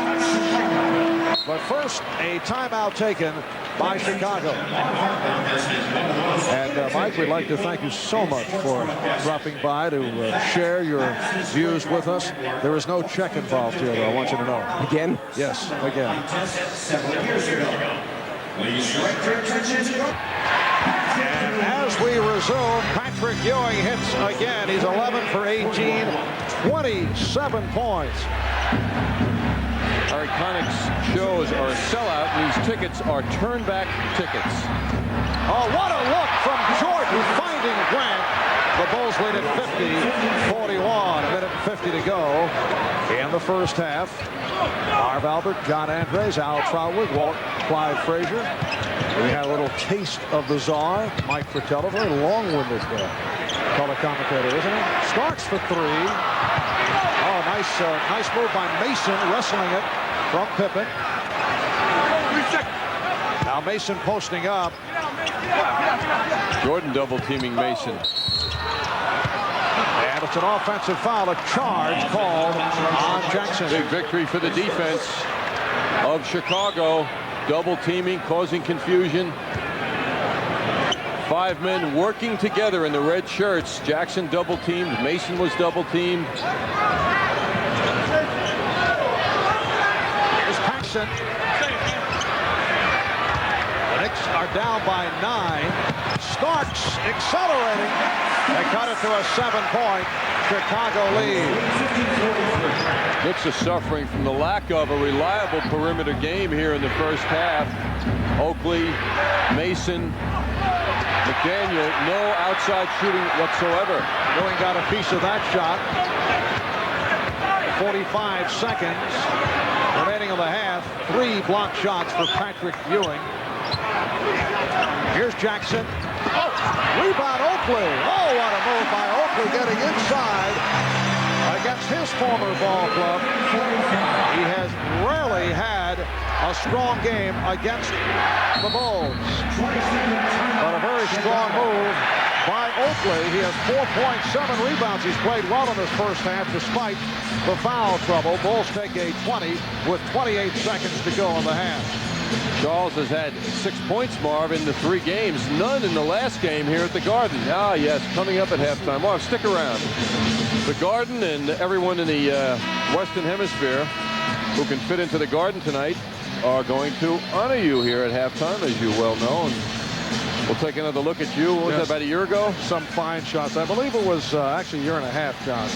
But first, a timeout taken by Chicago. And Mike, we'd like to thank you so much for dropping by to share your views with us. There is no check involved here, though, I want you to know. Again? Yes, again. And as we resume, Patrick Ewing hits again. He's 11 for 18, 27 points. Our Iconics shows are a sellout, and these tickets are turn back tickets. Oh, what a look from Jordan finding Grant. The Bulls lead at 50-41. A minute and 50 to go in the first half. Marv Albert, John Andres, Al Trotwood, Walt Clyde Frazier. We had a little taste of the czar, Mike Fratello. Very long-winded color commentator, isn't it? Starks for three. Oh, nice move by Mason, wrestling it from Pippen. Now Mason posting up. Jordan double teaming Mason. And it's an offensive foul, a charge called on Jackson. Big victory for the defense of Chicago. Double teaming, causing confusion. 5 men working together in the red shirts. Jackson double teamed. Mason was double teamed. Here's Paxson. The Knicks are down by 9. Starks accelerating. They cut it to a 7-point Chicago lead. Knicks are suffering from the lack of a reliable perimeter game here in the first half. Oakley, Mason, McDaniel, no outside shooting whatsoever. Ewing got a piece of that shot. 45 seconds remaining in the half. 3 block shots for Patrick Ewing. Here's Jackson. Oh, rebound Oakley. Oh, what a move by Oakley, getting inside against his former ball club. He has rarely had a strong game against the Bulls. But a very strong move by Oakley. He has 4 points, 7 rebounds. He's played well in this first half despite the foul trouble. Bulls take a 20 with 28 seconds to go in the half. Charles has had 6 points, Marv, in the 3 games. None in the last game here at the Garden. Ah, yes, coming up at halftime. Marv, stick around. The Garden and everyone in the Western Hemisphere who can fit into the Garden tonight are going to honor you here at halftime, as you well know. And we'll take another look at you. What was that, about a year ago? Some fine shots. I believe it was actually a year and a half, John.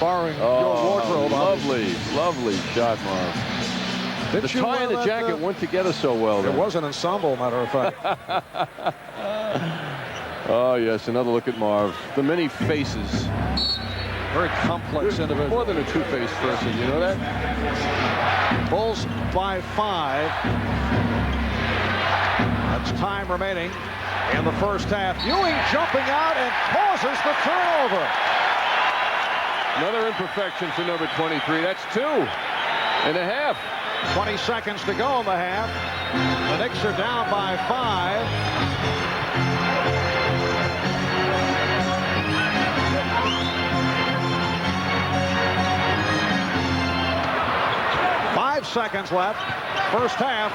Borrowing your wardrobe. Lovely shot, Marv. The tie and the jacket went together so well. It was an ensemble, matter of fact. Oh, yes, another look at Marv. The many faces. Very complex individual. More than a two-faced person, you know that? Bulls by 5. That's time remaining in the first half. Ewing jumping out and causes the turnover. Another imperfection for number 23. That's 2.5. 20 seconds to go in the half. The Knicks are down by 5. Seconds left. First half.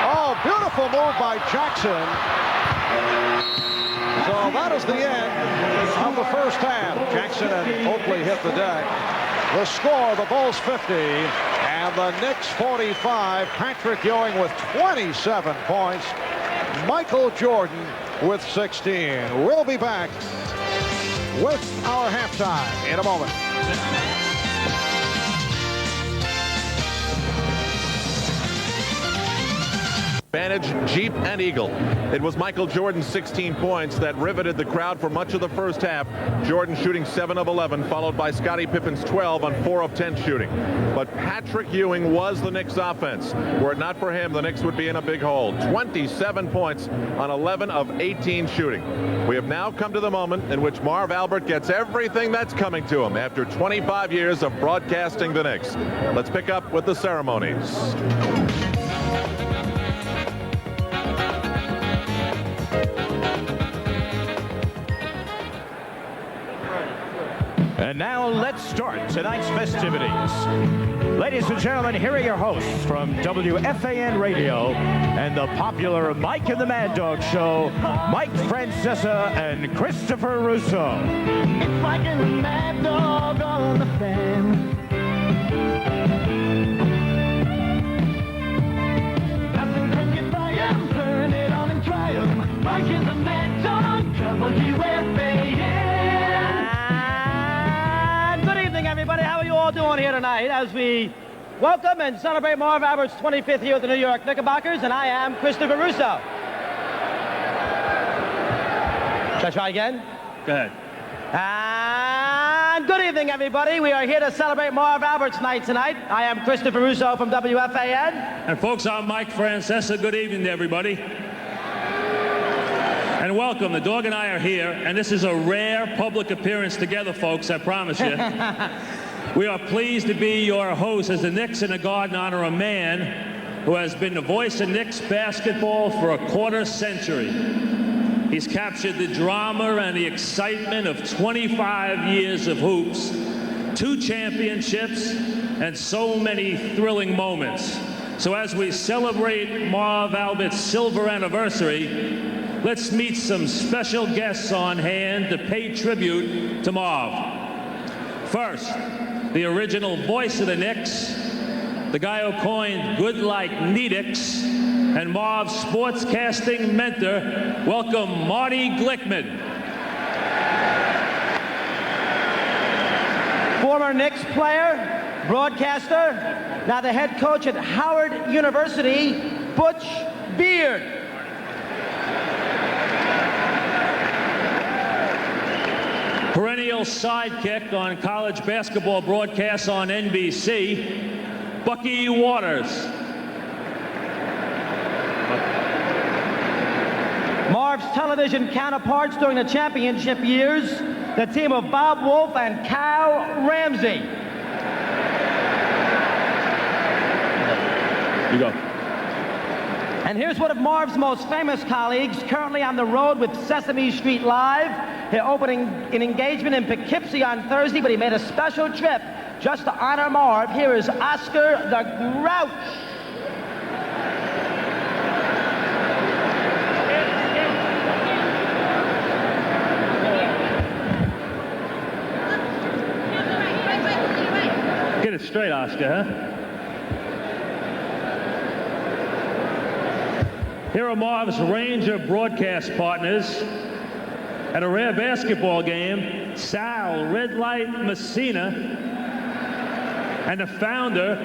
Oh, beautiful move by Jackson. So that is the end of the first half. Jackson and Oakley hit the deck. The score, the Bulls 50 and the Knicks 45. Patrick Ewing with 27 points. Michael Jordan with 16. We'll be back with our halftime in a moment. Advantage, Jeep and Eagle. It was Michael Jordan's 16 points that riveted the crowd for much of the first half. Jordan shooting 7 of 11, followed by Scottie Pippen's 12 on 4 of 10 shooting. But Patrick Ewing was the Knicks offense. Were it not for him, the Knicks would be in a big hole. 27 points on 11 of 18 shooting. We have now come to the moment in which Marv Albert gets everything that's coming to him after 25 years of broadcasting the Knicks. Let's pick up with the ceremonies. And now let's start tonight's festivities. Ladies and gentlemen, here are your hosts from WFAN Radio and the popular Mike and the Mad Dog Show, Mike Francesa and Christopher Russo. It's Mike and the Mad Dog on the fan. Nothing can get by 'em, turn it on and try 'em. Mike and the Mad Dog, WFAN. Good evening, everybody. How are you all doing here tonight as we welcome and celebrate Marv Albert's 25th year with the New York Knickerbockers, and I am Christopher Russo. Should I try again? Go ahead. And good evening, everybody. We are here to celebrate Marv Albert's night tonight. I am Christopher Russo from WFAN. And folks, I'm Mike Francesa. Good evening to everybody. And welcome. The dog and I are here, and this is a rare public appearance together, folks, I promise you. We are pleased to be your host as the Knicks in the Garden honor a man who has been the voice of Knicks basketball for a quarter century. He's captured the drama and the excitement of 25 years of hoops, 2 championships, and so many thrilling moments. So as we celebrate Marv Albert's silver anniversary, let's meet some special guests on hand to pay tribute to Marv. First, the original voice of the Knicks, the guy who coined good like Needix, and Marv's sportscasting mentor. Welcome, Marty Glickman. Former Knicks player, broadcaster, now the head coach at Howard University, Butch Beard. Perennial sidekick on college basketball broadcasts on NBC, Bucky Waters. Marv's television counterparts during the championship years, the team of Bob Wolf and Cal Ramsey. You go. And here's one of Marv's most famous colleagues, currently on the road with Sesame Street Live. They're opening an engagement in Poughkeepsie on Thursday, but he made a special trip just to honor Marv. Here is Oscar the Grouch. Get it straight, Oscar, huh? Here are Marv's Ranger broadcast partners. At a rare basketball game, Sal Red Light Messina and the founder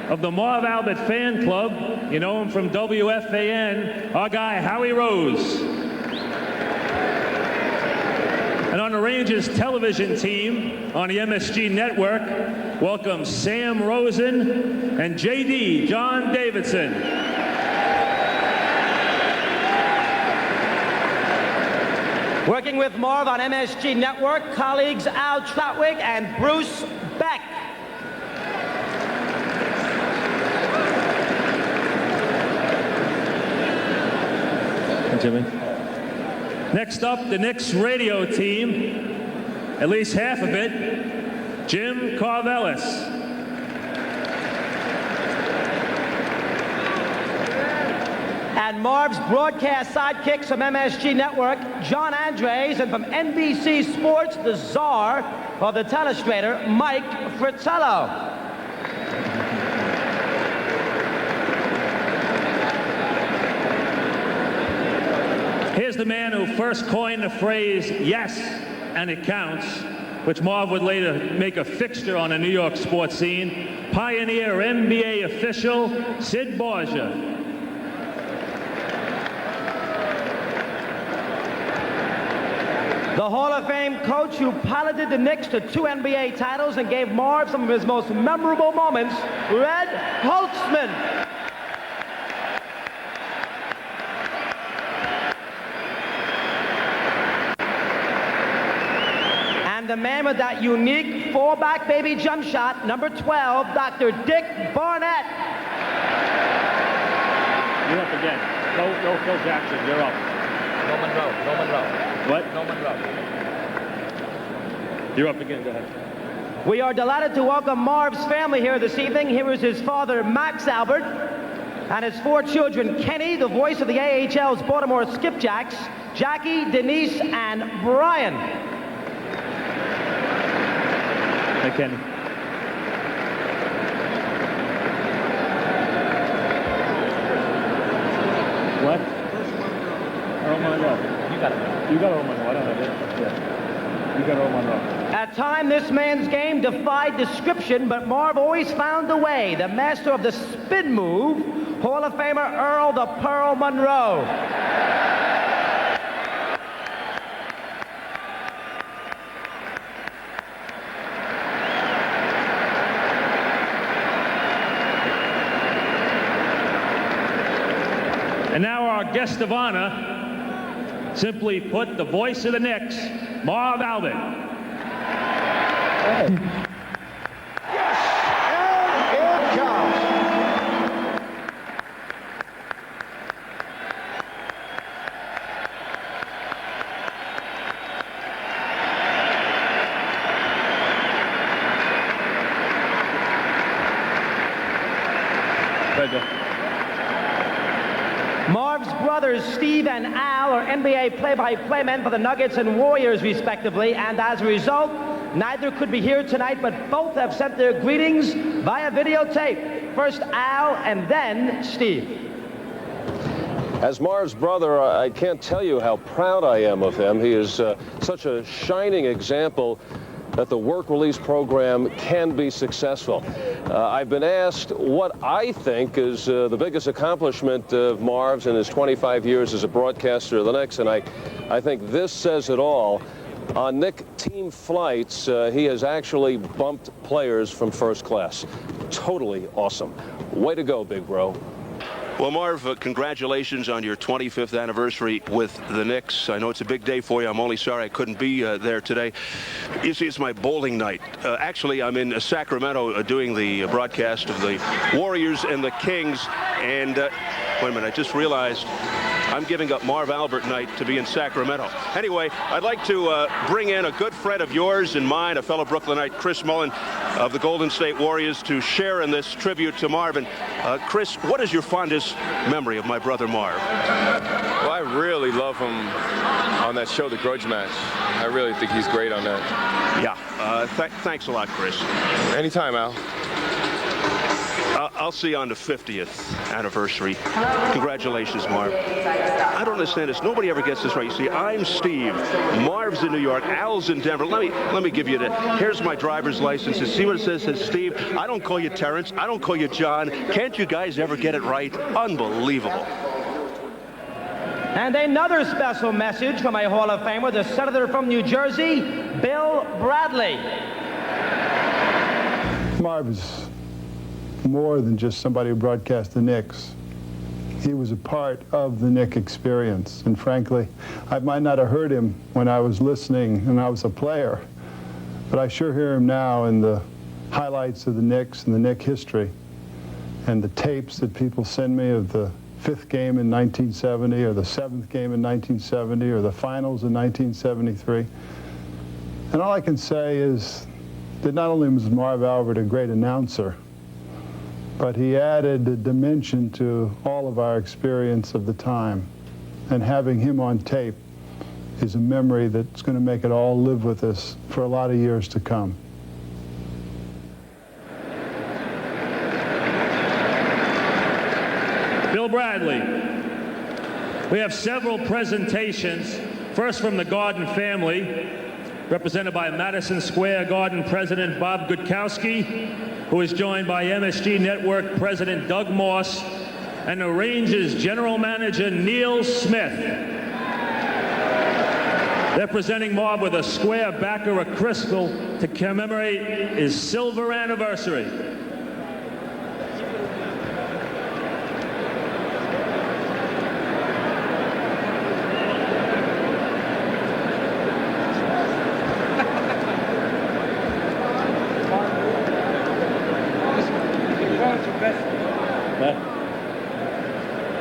of the Marv Albert Fan Club, you know him from WFAN, our guy Howie Rose. And on the Rangers television team on the MSG network, welcome Sam Rosen and JD John Davidson. Working with Marv on MSG Network, colleagues Al Trotwick and Bruce Beck. Jimmy. Next up, the Knicks radio team, at least half of it, Jim Carvelis. And Marv's broadcast sidekicks from MSG Network, John Andres, and from NBC Sports, the czar of the telestrator, Mike Fratello. Here's the man who first coined the phrase, yes, and it counts, which Marv would later make a fixture on the New York sports scene, pioneer NBA official, Sid Borgia. The Hall of Fame coach who piloted the Knicks to 2 NBA titles and gave Marv some of his most memorable moments, Red Holtzman. And the man with that unique 4-back baby jump shot, number 12, Dr. Dick Barnett. You're up again. No Phil Jackson, you're up. No Monroe. What? No Monroe. You're up again. Go ahead. We are delighted to welcome Marv's family here this evening. Here is his father, Max Albert, and his 4 children, Kenny, the voice of the AHL's Baltimore Skipjacks, Jackie, Denise, and Brian. Hey, Kenny. What? Earl Monroe. You got it. You got Earl Monroe. I don't have it. Yeah. You got Earl Monroe. At times, this man's game defied description, but Marv always found a way. The master of the spin move, Hall of Famer Earl the Pearl Monroe. And now our guest of honor, simply put, the voice of the Knicks, Marv Albert. Yes, and it comes. Marv's brothers, Steve and Al, are NBA play-by-play men for the Nuggets and Warriors, respectively, and as a result, neither could be here tonight, but both have sent their greetings via videotape. First Al, and then Steve. As Marv's brother, I can't tell you how proud I am of him. He is such a shining example that the work release program can be successful. I've been asked what I think is the biggest accomplishment of Marv's in his 25 years as a broadcaster of the Knicks, and I think this says it all. On Knick team flights, he has actually bumped players from first class. Totally awesome. Way to go, big bro. Well, Marv, congratulations on your 25th anniversary with the Knicks. I know it's a big day for you. I'm only sorry I couldn't be there today. You see, it's my bowling night. Actually, I'm in Sacramento doing the broadcast of the Warriors and the Kings. And wait a minute, I just realized I'm giving up Marv Albert night to be in Sacramento. Anyway, I'd like to bring in a good friend of yours and mine, a fellow Brooklynite, Chris Mullin of the Golden State Warriors, to share in this tribute to Marvin. Chris, what is your fondest memory of my brother Marv? Well, I really love him on that show, The Grudge Match. I really think he's great on that. Yeah, thanks a lot, Chris. Anytime, Al. I'll see you on the 50th anniversary. Congratulations, Marv. I don't understand this. Nobody ever gets this right. You see, I'm Steve. Marv's in New York. Al's in Denver. Let me give you that. Here's my driver's license. You see what it says? It says Steve. I don't call you Terrence. I don't call you John. Can't you guys ever get it right? Unbelievable. And another special message from a Hall of Famer, the senator from New Jersey, Bill Bradley. Marv is more than just somebody who broadcast the Knicks. He was a part of the Knick experience. And frankly, I might not have heard him when I was listening and I was a player, but I sure hear him now in the highlights of the Knicks and the Knick history and the tapes that people send me of the 5th game in 1970 or the 7th game in 1970 or the finals in 1973. And all I can say is that not only was Marv Albert a great announcer, but he added a dimension to all of our experience of the time. And having him on tape is a memory that's going to make it all live with us for a lot of years to come. Bill Bradley. We have several presentations, first from the Garden family, represented by Madison Square Garden President Bob Gutkowski, who is joined by MSG Network President Doug Moss and the Rangers General Manager Neil Smith. They're presenting Marv with a square Baccarat crystal to commemorate his silver anniversary.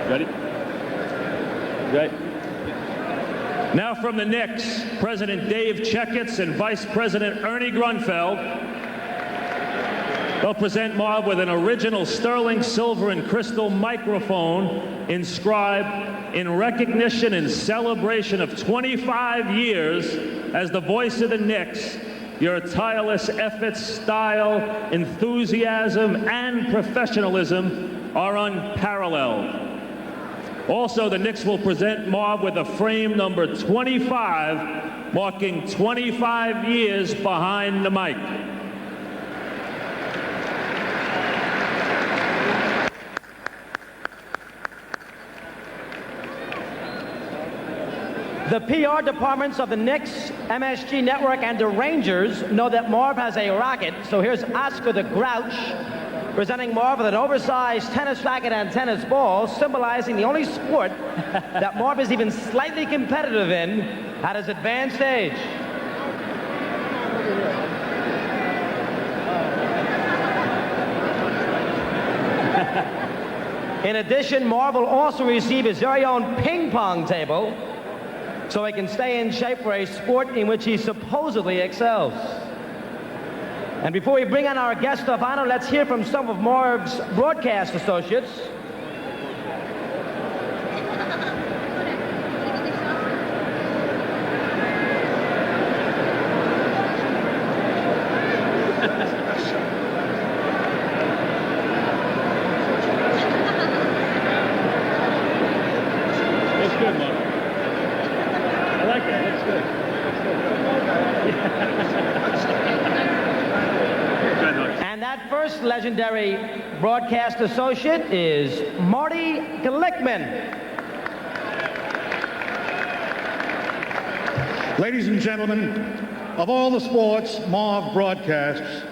Ready? Right. Now for from the Knicks, President Dave Checketts and Vice President Ernie Grunfeld. They'll present Marv with an original sterling silver and crystal microphone inscribed in recognition and celebration of 25 years as the voice of the Knicks. Your tireless efforts, style, enthusiasm, and professionalism are unparalleled. Also, the Knicks will present Marv with a frame number 25, marking 25 years behind the mic. The PR departments of the Knicks, MSG Network, and the Rangers know that Marv has a racket, so here's Oscar the Grouch presenting Marv with an oversized tennis racket and tennis ball, symbolizing the only sport that Marv is even slightly competitive in at his advanced age. In addition, Marv will also receive his very own ping pong table, so he can stay in shape for a sport in which he supposedly excels. And before we bring on our guest of honor, let's hear from some of Marv's broadcast associates. That's good, Marv. I like that. That's good. And that first legendary broadcast associate is Marty Glickman. Ladies and gentlemen, of all the sports Marv broadcasts,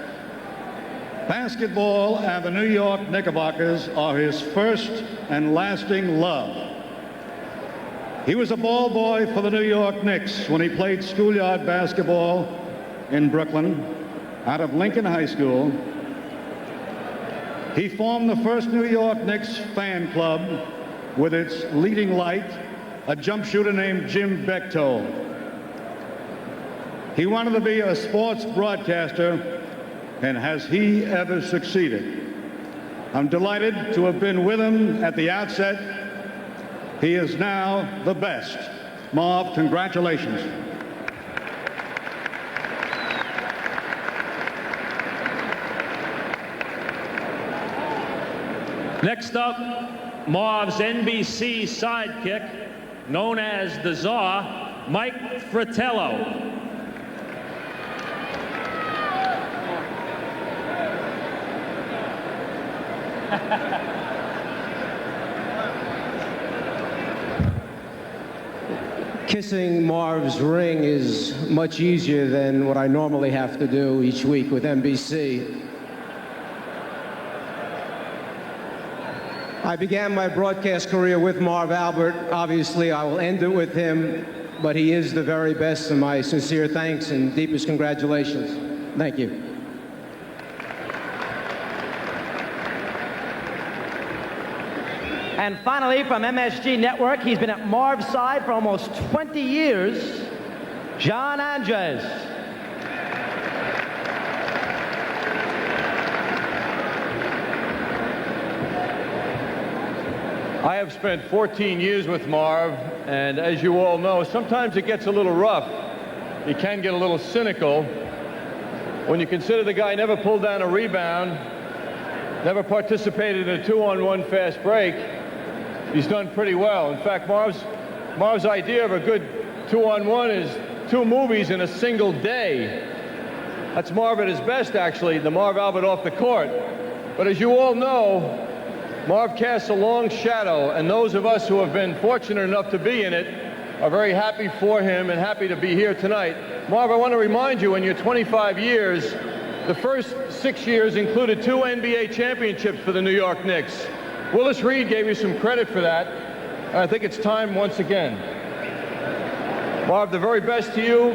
basketball and the New York Knickerbockers are his first and lasting love. He was a ball boy for the New York Knicks when he played schoolyard basketball in Brooklyn out of Lincoln High School. He formed the first New York Knicks fan club with its leading light, a jump shooter named Jim Bechtold. He wanted to be a sports broadcaster, and has he ever succeeded? I'm delighted to have been with him at the outset. He is now the best. Marv, congratulations. Next up, Marv's NBC sidekick, known as the Czar, Mike Fratello. Kissing Marv's ring is much easier than what I normally have to do each week with NBC. I began my broadcast career with Marv Albert. Obviously, I will end it with him, but he is the very best, and my sincere thanks and deepest congratulations. Thank you. And finally, from MSG Network, he's been at Marv's side for almost 20 years, John Andres. I have spent 14 years with Marv, and as you all know, sometimes it gets a little rough. He can get a little cynical. When you consider the guy never pulled down a rebound, never participated in a 2-on-1 fast break, he's done pretty well. In fact, Marv's idea of a good 2-on-1 is 2 movies in a single day. That's Marv at his best, actually, the Marv Albert off the court. But as you all know, Marv casts a long shadow, and those of us who have been fortunate enough to be in it are very happy for him and happy to be here tonight. Marv, I want to remind you, in your 25 years, the first 6 years included 2 NBA championships for the New York Knicks. Willis Reed gave you some credit for that, and I think it's time once again. Marv, the very best to you,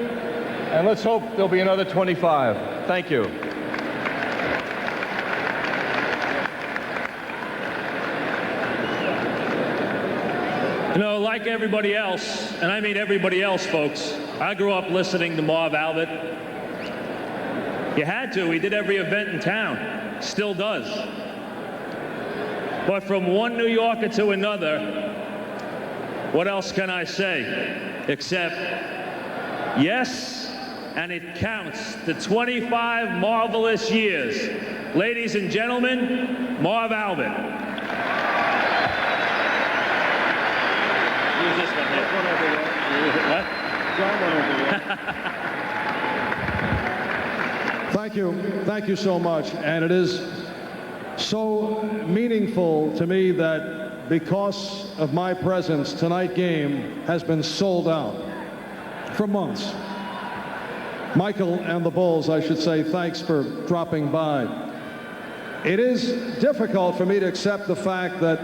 and let's hope there'll be another 25. Thank you. You know, like everybody else, and I mean everybody else, folks, I grew up listening to Marv Albert. You had to. He did every event in town. Still does. But from one New Yorker to another, what else can I say? Except, yes, and it counts to 25 marvelous years. Ladies and gentlemen, Marv Albert. Use this one here. What? Thank you so much. And it is so meaningful to me that because of my presence, tonight's game has been sold out for months. Michael and the Bulls, I should say, thanks for dropping by. It is difficult for me to accept the fact that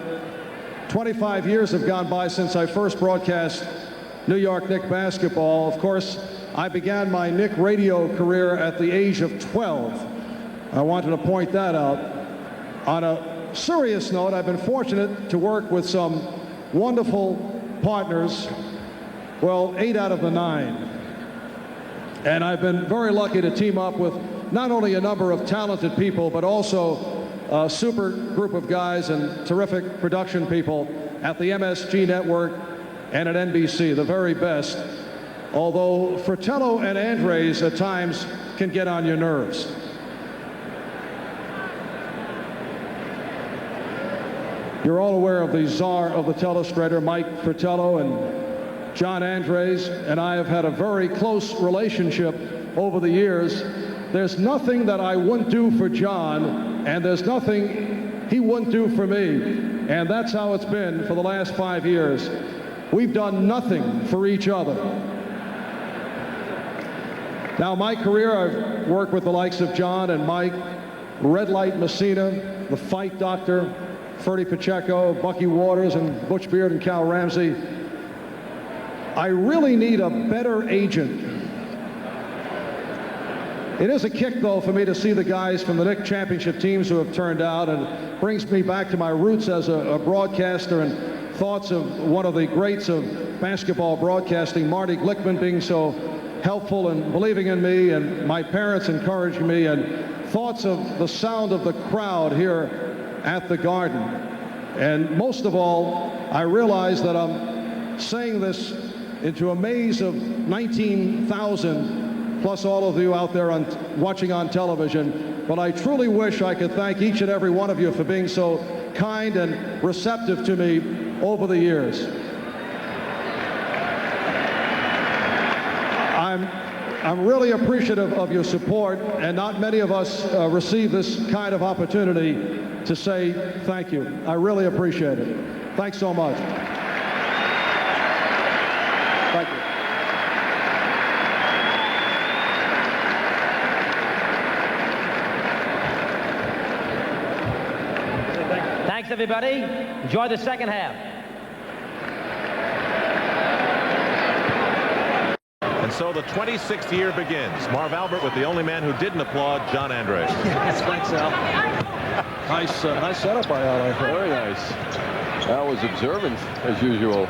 25 years have gone by since I first broadcast New York Knicks basketball. Of course, I began my Knicks radio career at the age of 12. I wanted to point that out. On a serious note, I've been fortunate to work with some wonderful partners, well, 8 out of the 9. And I've been very lucky to team up with not only a number of talented people, but also a super group of guys and terrific production people at the MSG network and at NBC, the very best. Although Fratello and Andres at times can get on your nerves. You're all aware of the czar of the telestrator, Mike Fratello, and John Andres and I have had a very close relationship over the years. There's nothing that I wouldn't do for John, and there's nothing he wouldn't do for me. And that's how it's been for the last 5 years. We've done nothing for each other. Now, my career, I've worked with the likes of John and Mike, Red Light Messina, the Fight Doctor, Ferdy Pacheco, Bucky Waters, and Butch Beard and Cal Ramsey. I really need a better agent. It is a kick, though, for me to see the guys from the Knicks championship teams who have turned out, and brings me back to my roots as a broadcaster and thoughts of one of the greats of basketball broadcasting, Marty Glickman, being so helpful and believing in me, and my parents encouraging me, and thoughts of the sound of the crowd here at the Garden. And most of all, I realize that I'm saying this into a maze of 19,000 plus all of you out there watching on television, but I truly wish I could thank each and every one of you for being so kind and receptive to me over the years. I'm really appreciative of your support, and not many of us receive this kind of opportunity to say thank you. I really appreciate it. Thanks so much. Thank you. Thanks, everybody. Enjoy the second half. And so the 26th year begins. Marv Albert with the only man who didn't applaud, John Andres. Yes, thanks, Al. Nice setup by Al. Very nice. Al was observant, as usual.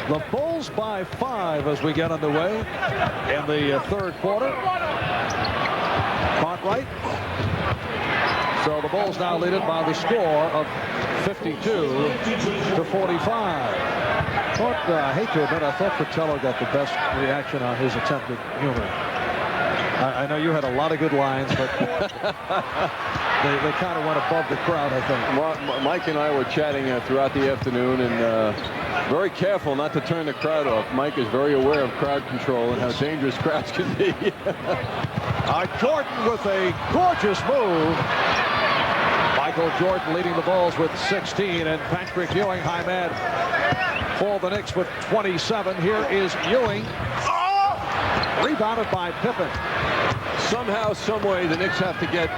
The Bulls by 5 as we get underway in the third quarter. Cartwright. So the Bulls now lead it by the score of 52-45. I hate to admit, I thought Fratello got the best reaction on his attempted humor. I know you had a lot of good lines, but they kind of went above the crowd, I think. Mike and I were chatting throughout the afternoon, and very careful not to turn the crowd off. Mike is very aware of crowd control and how dangerous crowds can be. Jordan with a gorgeous move. Michael Jordan leading the Bulls with 16, and Patrick Ewing, high man, for the Knicks with 27. Here is Ewing. Rebounded by Pippen. Somehow, someway, the Knicks have to get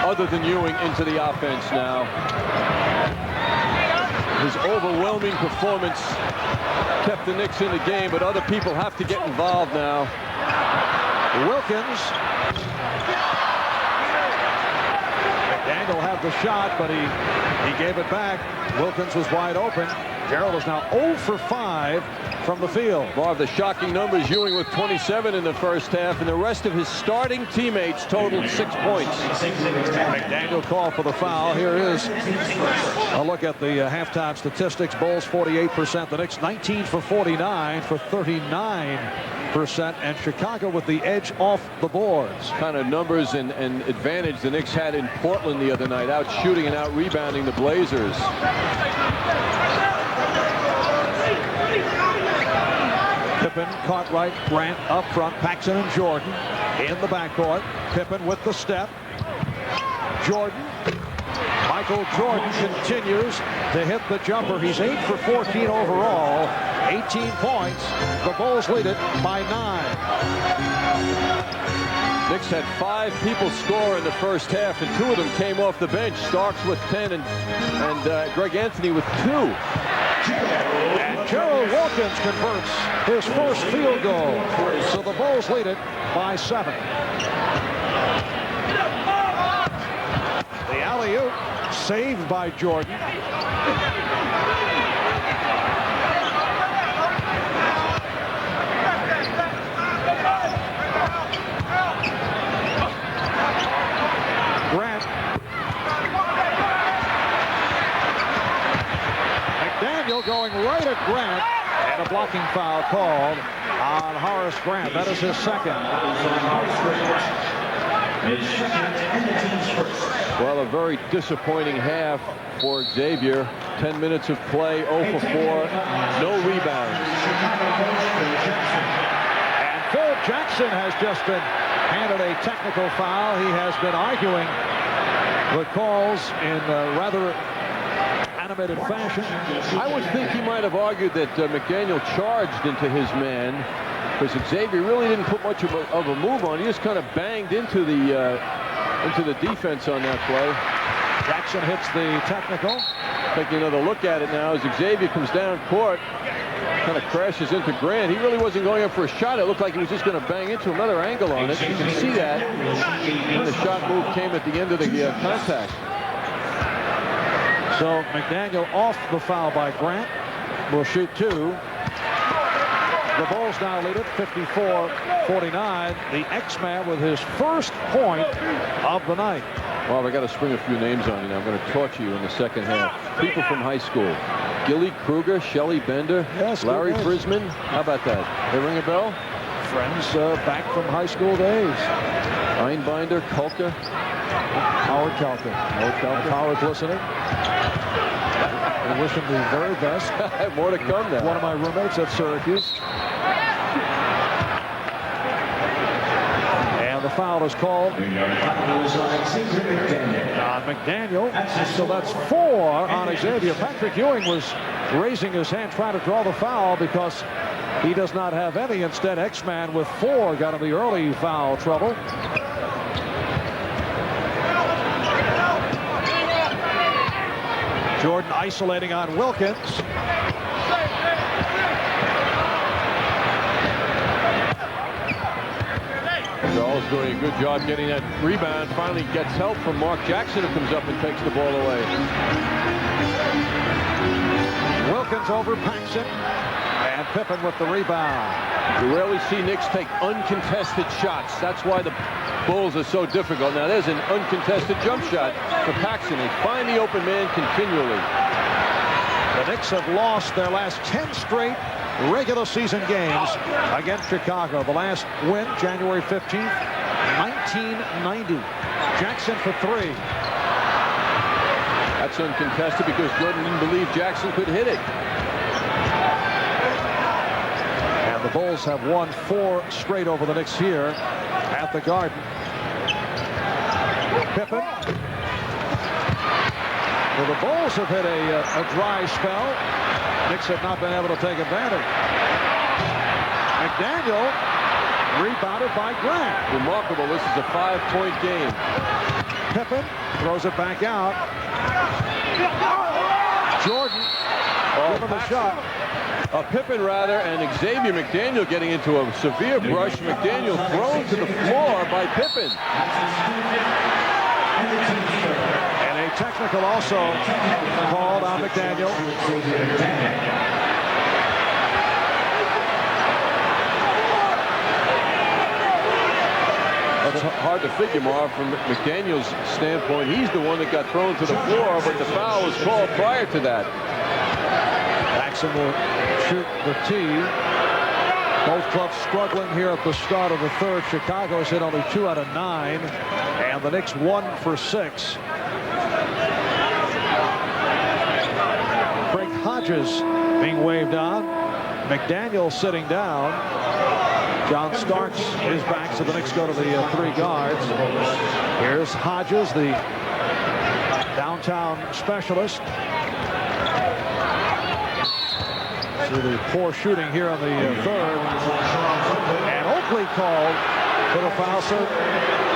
other than Ewing into the offense now. His overwhelming performance kept the Knicks in the game, but other people have to get involved now. Wilkins. McDaniel had the shot, but he gave it back. Wilkins was wide open. Gerald is now 0 for 5 from the field. Marv, the shocking numbers, Ewing with 27 in the first half, and the rest of his starting teammates totaled 6 points. McDaniel called for the foul. Here is a look at the halftime statistics. Bulls 48%. The Knicks 19 for 49 for 39%. And Chicago with the edge off the boards. Kind of numbers and advantage the Knicks had in Portland the other night, out shooting and out rebounding the Blazers. Pippen, Cartwright, Grant up front, Paxson and Jordan in the backcourt. Pippen with the step. Jordan. Michael Jordan continues to hit the jumper. He's 8 for 14 overall, 18 points. The Bulls lead it by 9. Knicks had 5 people score in the first half, and 2 of them came off the bench. Starks with 10 and Greg Anthony with 2. And Gerald Wilkins converts his first field goal. So the Bulls lead it by 7. The alley-oop saved by Jordan. Grant. McDaniel going right at Grant, and a blocking foul called on Horace Grant. That is his second. Well, a very disappointing half for Xavier. 10 minutes of play, 0 for 4, no rebounds. And Phil Jackson has just been handed a technical foul. He has been arguing the calls in rather animated fashion. I would think he might have argued that McDaniel charged into his man, because Xavier really didn't put much of a move on. He just kind of banged into the defense on that play. Jackson hits the technical. Taking another look at it now as Xavier comes down court, kind of crashes into Grant. He really wasn't going up for a shot. It looked like he was just going to bang into another angle on it. You can see that. And the shot move came at the end of the contact. So McDaniel off the foul by Grant. Will shoot 2. The Bulls now lead it 54-49. The X-Man with his first point of the night. Well, I got to spring a few names on you now. I'm going to torture you in the second half. People from high school. Gilly Kruger, Shelley Bender, yes, Larry Brisman. How about that? They ring a bell? Friends back from high school days. Einbinder, Kulka. Howard Kulka. If Howard's listening, I wish him the very best. More to come now. One of my roommates at Syracuse. And the foul is called on McDaniel. So that's 4 on Xavier. Patrick Ewing was raising his hand trying to draw the foul because he does not have any. Instead, X-Man with 4 got in the early foul trouble. Jordan isolating on Wilkins. Charles doing a good job getting that rebound. Finally gets help from Mark Jackson, who comes up and takes the ball away. Wilkins over Paxson. And Pippen with the rebound. You rarely see Knicks take uncontested shots. That's why the Bulls are so difficult. Now there's an uncontested jump shot for Paxson. They find the open man continually. The Knicks have lost their last 10 straight regular season games against Chicago. The last win, January 15th, 1990. Jackson for 3. That's uncontested because Jordan didn't believe Jackson could hit it. And the Bulls have won 4 straight over the Knicks here at the Garden. Pippen. Well, the Bulls have hit a dry spell. Knicks have not been able to take advantage. McDaniel rebounded by Grant. Remarkable. This is a 5-point game. Pippen throws it back out. Jordan given the shot. Pippen rather, and Xavier McDaniel getting into a severe brush. McDaniel thrown to the floor by Pippen. And a technical also called on McDaniel. It's hard to figure, Marv, from McDaniel's standpoint. He's the one that got thrown to the floor, but the foul was called prior to that. Jackson will shoot the tee. Both clubs struggling here at the start of the third. Chicago's hit only 2 out of 9, and the Knicks 1 for 6. Craig Hodges being waved on. McDaniel sitting down. John Starks is back, so the Knicks go to the 3 guards. Here's Hodges, the downtown specialist. See the poor shooting here on the third. And Oakley called for the foul, so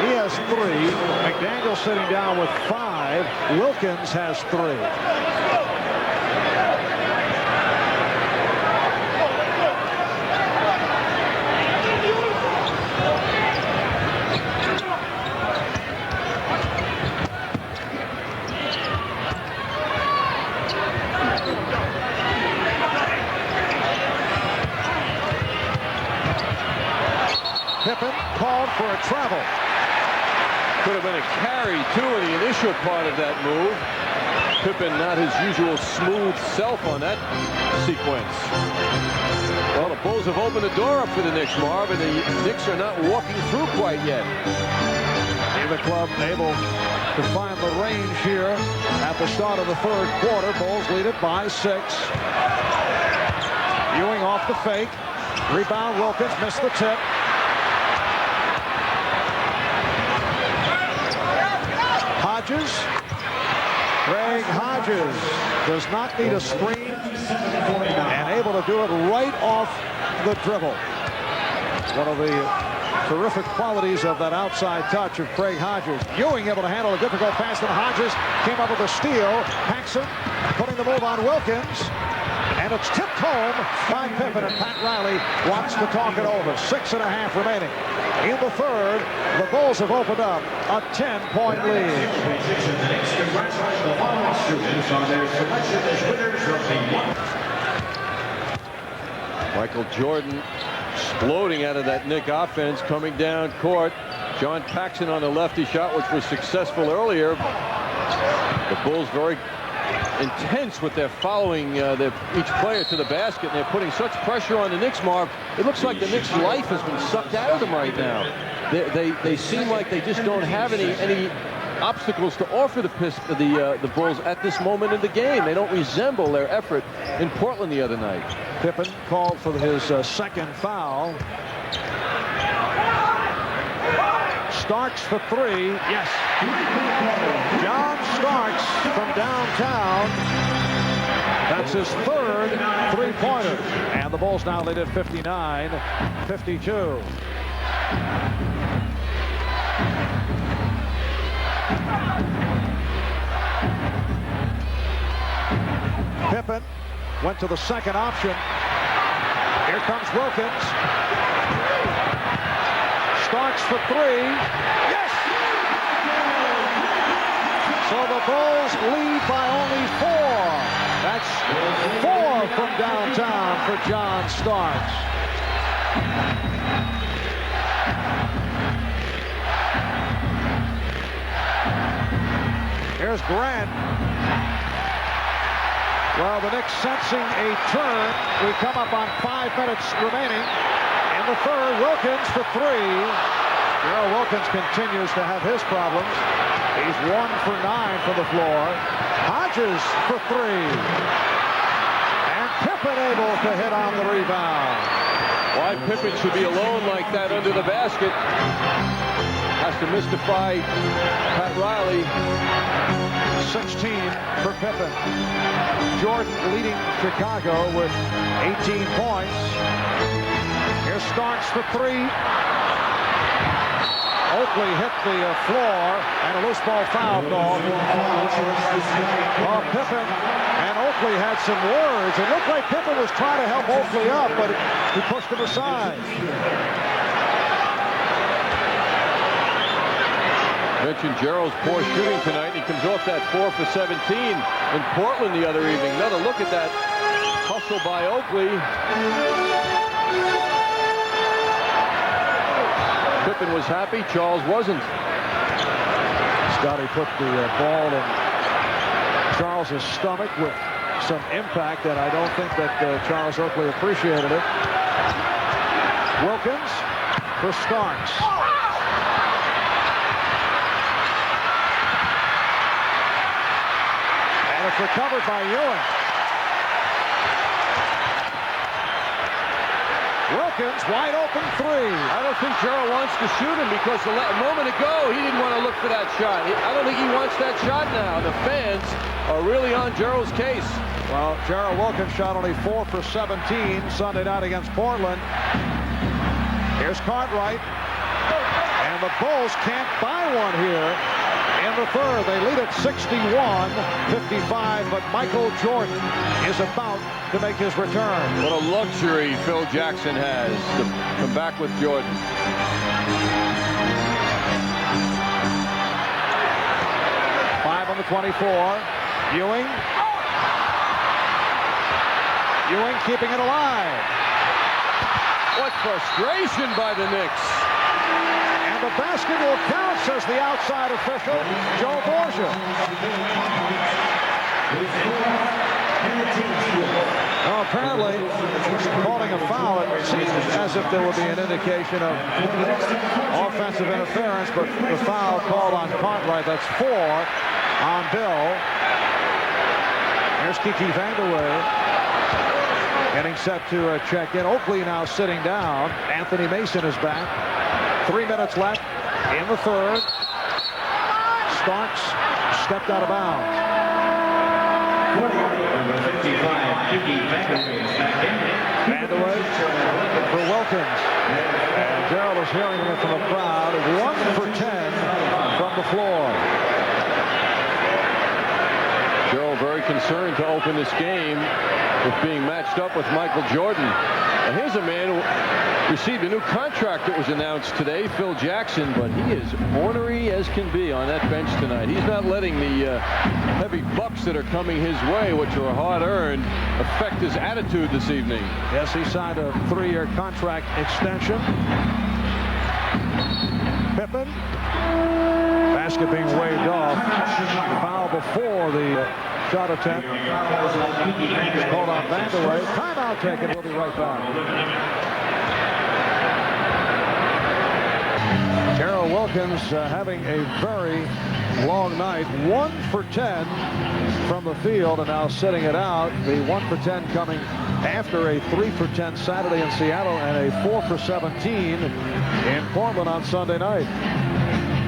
he has 3. McDaniel sitting down with 5. Wilkins has 3. Pippen called for a travel. Could have been a carry, too, in the initial part of that move. Pippen not his usual smooth self on that sequence. Well, the Bulls have opened the door up for the Knicks, Marv, and the Knicks are not walking through quite yet. The club able to find the range here at the start of the third quarter. Bulls lead it by 6. Ewing off the fake. Rebound, Wilkins missed the tip. Hodges. Craig Hodges does not need a screen and able to do it right off the dribble. One of the terrific qualities of that outside touch of Craig Hodges. Ewing able to handle a difficult pass, and Hodges came up with a steal. Paxson putting the move on Wilkins. And it's tipped home by Pippen, and Pat Riley wants to talk it over. 6.5 remaining. In the third, the Bulls have opened up a 10-point lead. Congratulate the following students on their selection as winners of the Michael Jordan exploding out of that Knick offense, coming down court. John Paxson on the lefty shot, which was successful earlier. The Bulls very intense with their following each player to the basket, and they're putting such pressure on the Knicks, Marv. It looks like the Knicks' life has been sucked out of them right now. They seem like they just don't have any obstacles to offer the Bulls at this moment in the game. They don't resemble their effort in Portland the other night. Pippen called for his second foul. Starks for 3. Yes. John Starks from downtown. That's his third 3-pointer. And the Bulls now lead at 59-52. Pippen went to the second option. Here comes Wilkins. Starks for 3. Yes! So the Bulls lead by only 4. That's 4 from downtown for John Starks. Here's Grant. Well, the Knicks sensing a turn. We come up on 5 minutes remaining. In the third, Wilkins for 3. Gerald Wilkins continues to have his problems. He's 1 for 9 from the floor. Hodges for 3. And Pippen able to hit on the rebound. Why Pippen should be alone like that under the basket has to mystify Pat Riley. 16 for Pippen. Jordan leading Chicago with 18 points. Here's Starks for 3. Oakley hit the floor, and a loose ball foul call. Pippen and Oakley had some words. It looked like Pippen was trying to help Oakley up, but he pushed him aside. Mentioned Gerald's poor shooting tonight. He comes off that 4 for 17 in Portland the other evening. Another look at that hustle by Oakley. Pippen was happy. Charles wasn't. Scotty put the ball in Charles's stomach with some impact, and I don't think that Charles Oakley appreciated it. Wilkins for Starks. And it's recovered by Ewing. Wilkins, wide open three. I don't think Gerald wants to shoot him because a moment ago he didn't want to look for that shot. I don't think he wants that shot now. The fans are really on Gerald's case. Well, Gerald Wilkins shot only 4 for 17 Sunday night against Portland. Here's Cartwright. And the Bulls can't buy one here in the third. They lead at 61-55, but Michael Jordan is about to make his return. What a luxury Phil Jackson has to come back with Jordan. Five on the 24. Ewing. Ewing keeping it alive. What frustration by the Knicks. And the basket will count, says the outside official, Joe Borgia. Well, apparently, calling a foul, it seems as if there would be an indication of offensive interference, but the foul called on Cartwright, that's 4 on Bill. Here's Kiki Vanderway getting set to check in. Oakley now sitting down. Anthony Mason is back. 3 minutes left in the third. Starks stepped out of bounds. Vanderway for Wilkins. And Gerald is hearing it from the crowd. 1 for 10 from the floor. Gerald very concerned to open this game with being matched up with Michael Jordan. And here's a man who received a new contract that was announced today, Phil Jackson, but he is ornery as can be on that bench tonight. He's not letting the heavy bucks that are coming his way, which are hard-earned, affect his attitude this evening. Yes, he signed a 3-year contract extension. Pippen. Basket being waved off. Foul before the shot attempt. Called on Vanderway. Timeout taken. We'll be right back. Gerald Wilkins having a very long night. 1 for 10 from the field, and now sitting it out. The 1 for 10 coming after a 3 for 10 Saturday in Seattle and a 4 for 17 in Portland on Sunday night.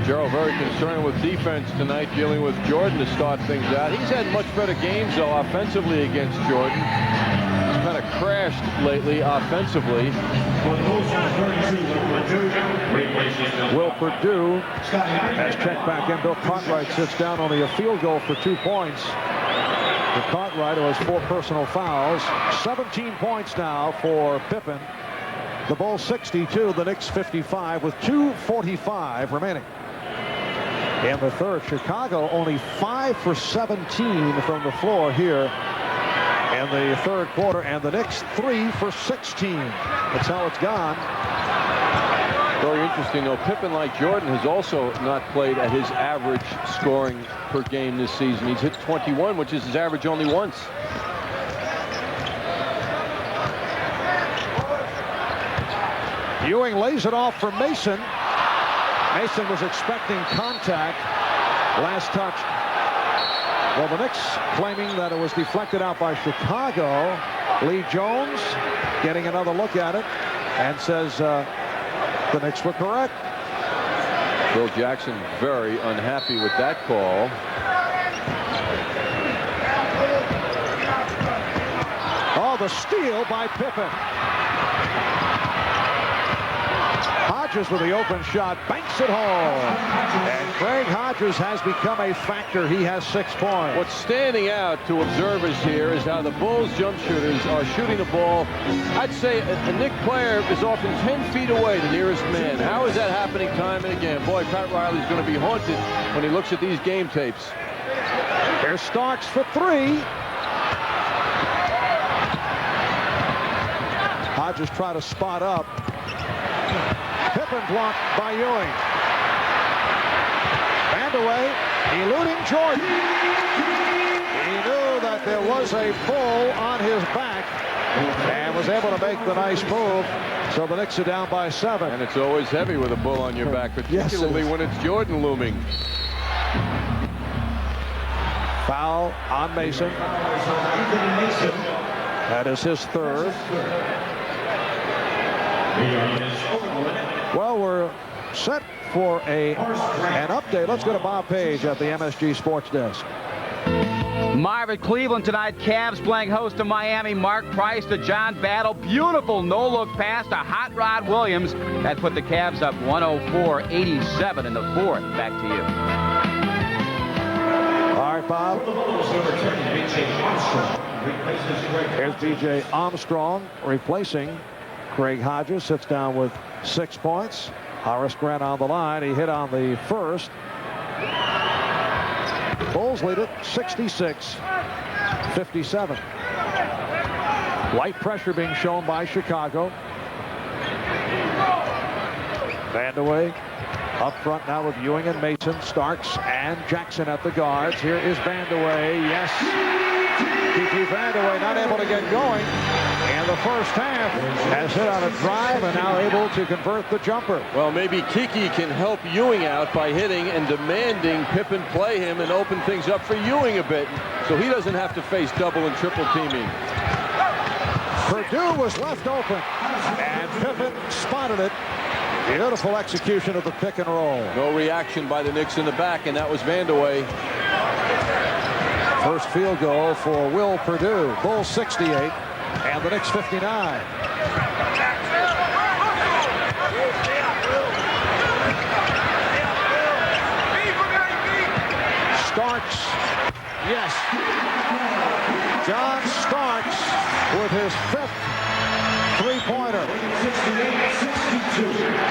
Gerald very concerned with defense tonight, dealing with Jordan to start things out. He's had much better games, though, offensively against Jordan. He's kind of crashed lately offensively. Will Purdue has checked back in. Bill Cartwright sits down, only a field goal for 2 points. For Cartwright, who has 4 personal fouls. 17 points now for Pippen. The Bulls 62, the Knicks 55 with 2:45 remaining. In the third, Chicago only 5 for 17 from the floor here in the third quarter, and the Knicks 3 for 16. That's how it's gone. Very interesting, though. Pippen, like Jordan, has also not played at his average scoring per game this season. He's hit 21, which is his average only once. Ewing lays it off for Mason. Mason was expecting contact. Last touch. Well, the Knicks claiming that it was deflected out by Chicago. Lee Jones getting another look at it and says the Knicks were correct. Phil Jackson very unhappy with that call. Oh, the steal by Pippen. Hodges with the open shot, banks it home. And Craig Hodges Hodges has become a factor. He has 6 points. What's standing out to observers here is how the Bulls jump shooters are shooting the ball. I'd say a Knick player is often 10 feet away, the nearest man. How is that happening time and again? Boy, Pat Riley's going to be haunted when he looks at these game tapes. Here's Starks for 3. Hodges try to spot up. Pippen blocked by Ewing. Vandeweghe eluding Jordan. He knew that there was a pull on his back and was able to make the nice move. So the Knicks are down by 7. And it's always heavy with a bull on your back, particularly when it's Jordan looming. Foul on Mason. That is his 3rd. Well, we're set for an update. Let's go to Bob Page at the MSG Sports Desk. Marv at Cleveland tonight. Cavs playing host to Miami. Mark Price to John Battle. Beautiful no-look pass to Hot Rod Williams. That put the Cavs up 104-87 in the 4th. Back to you. All right, Bob. Here's B.J. Armstrong replacing Craig Hodges. Sits down with 6 points. Horace Grant on the line. He hit on the first. Bulls lead it 66-57. Light pressure being shown by Chicago. Vandeweghe up front now with Ewing and Mason, Starks and Jackson at the guards. Here is Vandeweghe. Yes. Kiki Vandeweghe not able to get going in the first half. Has hit on a drive and now able to convert the jumper. Well, maybe Kiki can help Ewing out by hitting and demanding Pippen play him and open things up for Ewing a bit so he doesn't have to face double and triple teaming. Purdue was left open and Pippen spotted it. Beautiful execution of the pick and roll. No reaction by the Knicks in the back, and that was Vandeweghe. First field goal for Will Purdue. Bulls 68 and the Knicks 59. Starks. Yes. John Starks with his 5th three-pointer.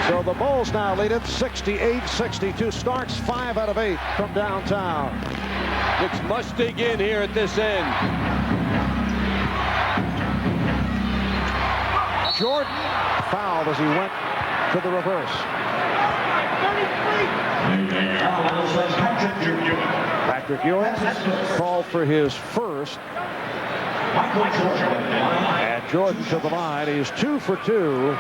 So the Bulls now lead it 68-62. Starks 5 out of 8 from downtown. Knicks must dig in here at this end. Jordan fouled as he went to the reverse. Patrick Ewing called for his first. And Jordan to the line. He's 2 for 2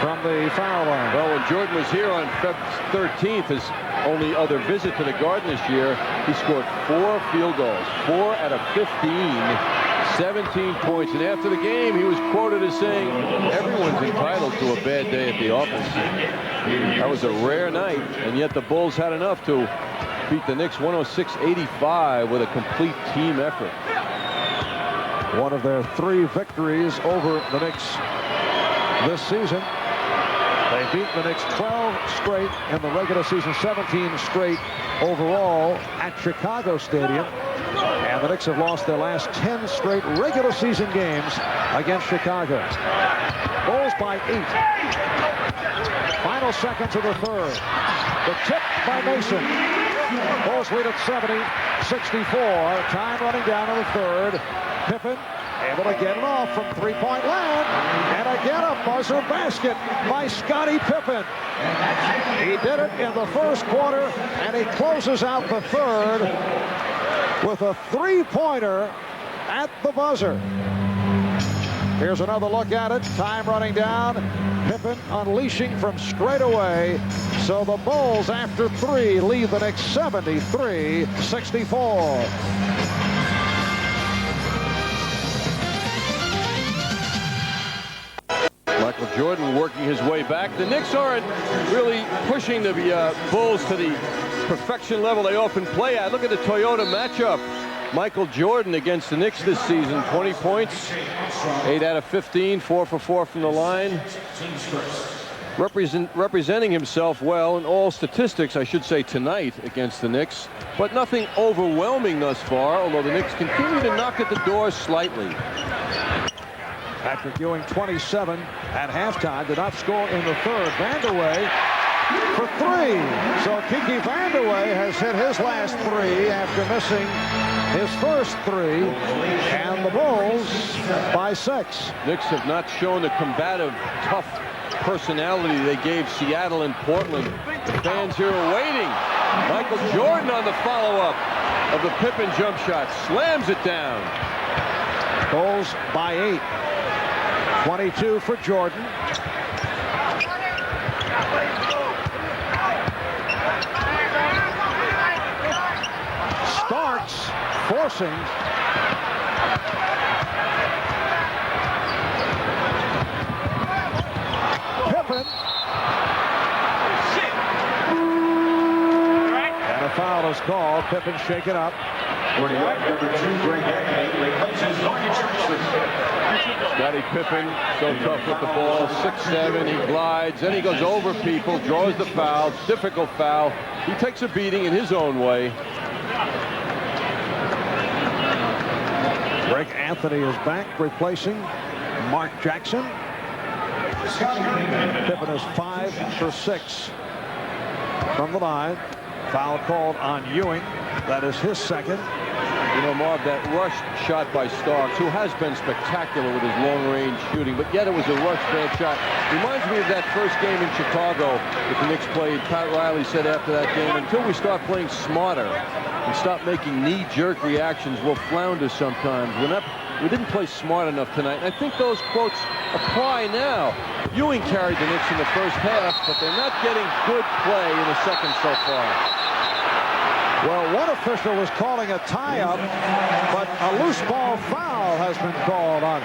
from the foul line. Well, when Jordan was here on February 13th, his only other visit to the Garden this year, he scored 4 field goals, 4 out of 15, 17 points. And after the game, he was quoted as saying, "Everyone's entitled to a bad day at the office." That was a rare night, and yet the Bulls had enough to beat the Knicks 106-85 with a complete team effort. One of their 3 victories over the Knicks this season. They beat the Knicks 12 straight in the regular season, 17 straight overall at Chicago Stadium. And the Knicks have lost their last 10 straight regular season games against Chicago. Bulls by 8. Final seconds of the 3rd. The tip by Mason. Bulls lead at 70-64. Time running down in the 3rd. Pippen able to get it off from three-point land. And again a buzzer basket by Scottie Pippen. He did it in the first quarter, and he closes out the 3rd with a three-pointer at the buzzer. Here's another look at it. Time running down. Pippen unleashing from straight away. So the Bulls, after 3, lead the Knicks 73-64. Michael Jordan working his way back. The Knicks aren't really pushing the Bulls to the perfection level they often play at. Look at the Toyota matchup. Michael Jordan against the Knicks this season. 20 points, 8 out of 15, 4 for 4 from the line. representing himself well in all statistics, I should say, tonight against the Knicks, but nothing overwhelming thus far, although the Knicks continue to knock at the door slightly. Patrick Ewing, 27 at halftime, did not score in the third. Vandeweghe for three. So Kiki Vandeweghe has hit his last three after missing his first three, and the Bulls by 6. Knicks have not shown the combative, tough personality they gave Seattle and Portland. The fans here are waiting. Michael Jordan on the follow-up of the Pippen jump shot. Slams it down. Bulls by 8. 22 for Jordan. Starks forcing. Pippen. And a foul is called. Pippen shaken up. Number 2, Greg Anthony replaces Marcus Jackson. Scottie Pippen, so tough with the ball, 6'7", he glides, then he goes over people, draws the foul, difficult foul. He takes a beating in his own way. Greg Anthony is back, replacing Mark Jackson. Pippen is 5 for 6 from the line. Foul called on Ewing. That is his second. You know, Marv, that rush shot by Starks, who has been spectacular with his long-range shooting, but yet it was a rush bad shot. Reminds me of that first game in Chicago that the Knicks played. Pat Riley said after that game, until we start playing smarter and stop making knee-jerk reactions, we'll flounder sometimes. We didn't play smart enough tonight, and I think those quotes apply now. Ewing carried the Knicks in the first half, but they're not getting good play in the second so far. Well, one official was calling a tie-up, but a loose ball foul has been called on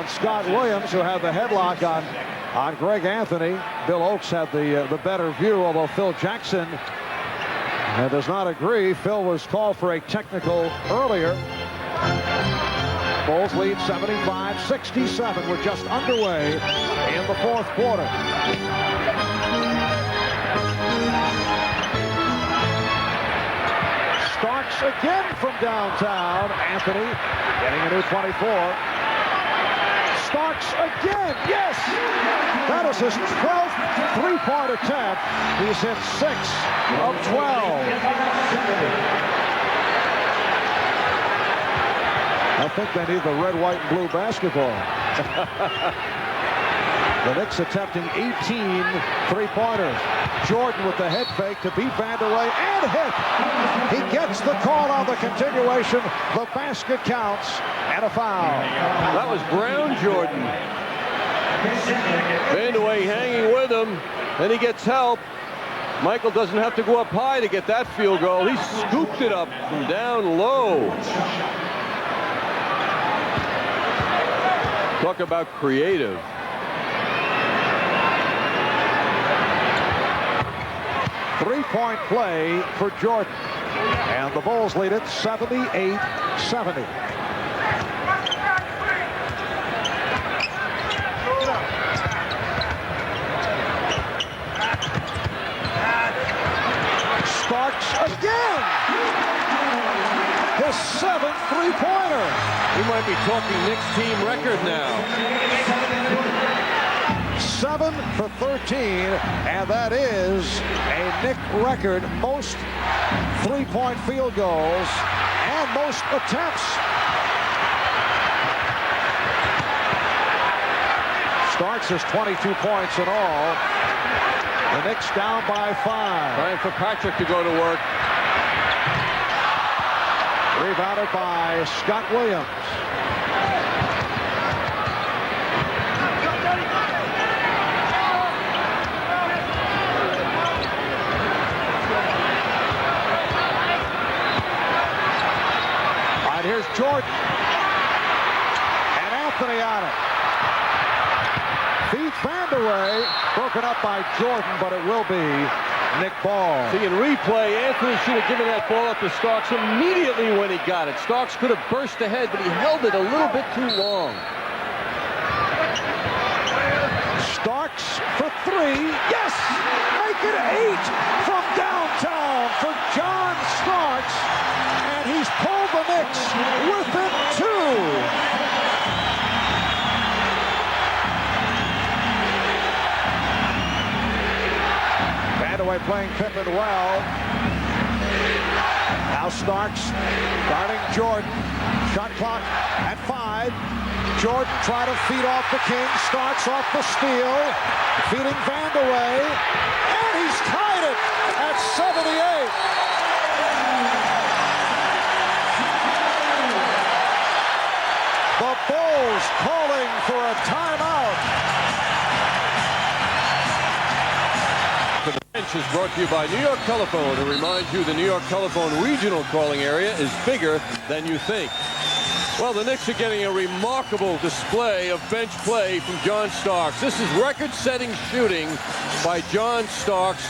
Scott Williams, who had the headlock on Greg Anthony. Bill Oakes had the better view, although Phil Jackson does not agree. Phil was called for a technical earlier. Bulls lead 75-67. We're just underway in the fourth quarter. Starks again from downtown. Anthony getting a new 24. Starks again. Yes! That is his 12th three-point attempt. He's hit 6 of 12. I think they need the red, white, and blue basketball. The Knicks attempting 18 three-pointers. Jordan with the head fake to beat Vandeweghe and hit. He gets the call on the continuation. The basket counts and a foul. That was Brown Jordan. Vandeweghe hanging with him. Then he gets help. Michael doesn't have to go up high to get that field goal. He scooped it up from down low. Talk about creative. Three-point play for Jordan. And the Bulls lead it 78-70. Starks again. His 7th three-pointer. We might be talking Knicks team record now. 7 for 13, and that is a Knick record. Most three-point field goals and most attempts. Starks has 22 points in all. The Knicks down by 5. Time for Patrick to go to work. Rebounded by Scott Williams. Here's Jordan. And Anthony on it. Feeds Vandeweghe. Broken up by Jordan, but it will be Knick ball. See, in replay, Anthony should have given that ball up to Starks immediately when he got it. Starks could have burst ahead, but he held it a little bit too long. Starks Starks for three. Yes! Make it 8 from downtown for John Starks. And he's pulled the Knicks within 2. Vandeweghe playing Pippen well. Now Starks guarding Jordan. Shot clock at 5. Jordan trying to feed off the King. Starks off the steal. Feeding Vandeweghe. And he's tied it at 78. The Bulls calling for a timeout. The bench is brought to you by New York Telephone, and reminds you the New York Telephone regional calling area is bigger than you think. Well, the Knicks are getting a remarkable display of bench play from John Starks. This is record-setting shooting by John Starks,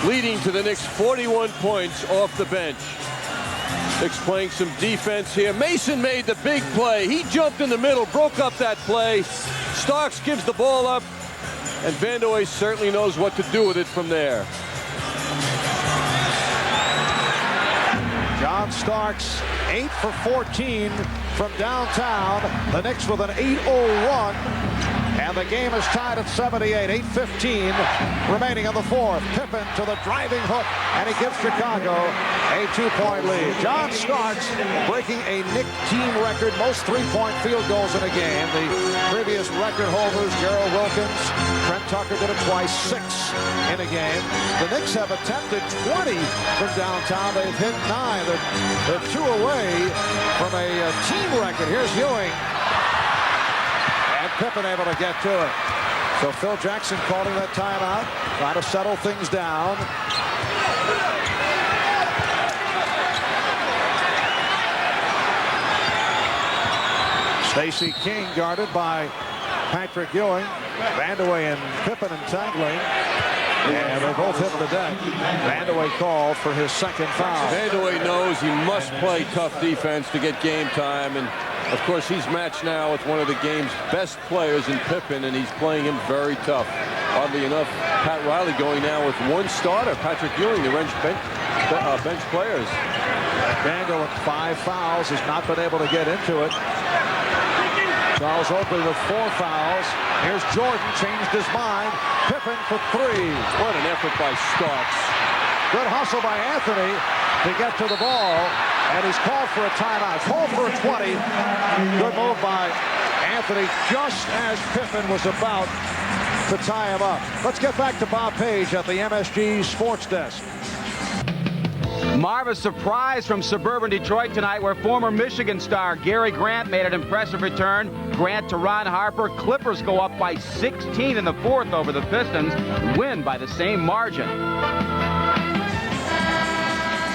leading to the Knicks 41 points off the bench. Knicks playing some defense here. Mason made the big play. He jumped in the middle, broke up that play. Starks gives the ball up, and Vandeweghe certainly knows what to do with it from there. John Starks, 8 for 14 from downtown. The Knicks with an 8-0 run. And the game is tied at 78, 8:15 remaining in the fourth. Pippen to the driving hook, and he gives Chicago a 2-point lead. John Starks breaking a Knicks team record, most 3-point field goals in a game. The previous record holders, Gerald Wilkins, Trent Tucker did it twice, 6 in a game. The Knicks have attempted 20 from downtown. They've hit 9. They're 2 away from a team record. Here's Ewing. Pippen able to get to it. So Phil Jackson calling that timeout, trying to settle things down. Stacey King guarded by Patrick Ewing. Vandeweghe and Pippen entangling. And they both hit the deck. Vandeweghe called for his second foul. Vandeweghe knows he must play tough defense to get game time, and of course he's matched now with one of the game's best players in Pippen, and he's playing him very tough. Oddly enough, Pat Riley going now with one starter, Patrick Ewing, the bench players. Daniel with 5 fouls has not been able to get into it. Charles Oakley with 4 fouls. Here's Jordan, changed his mind. Pippen for 3. What an effort by Starks. Good hustle by Anthony to get to the ball, and he's called for a timeout. Called for a 20. Good move by Anthony just as Pippen was about to tie him up. Let's get back to Bob Page at the MSG Sports Desk. Marv, a surprise from suburban Detroit tonight, where former Michigan star Gary Grant made an impressive return. Grant to Ron Harper. Clippers go up by 16 in the fourth over the Pistons, win by the same margin.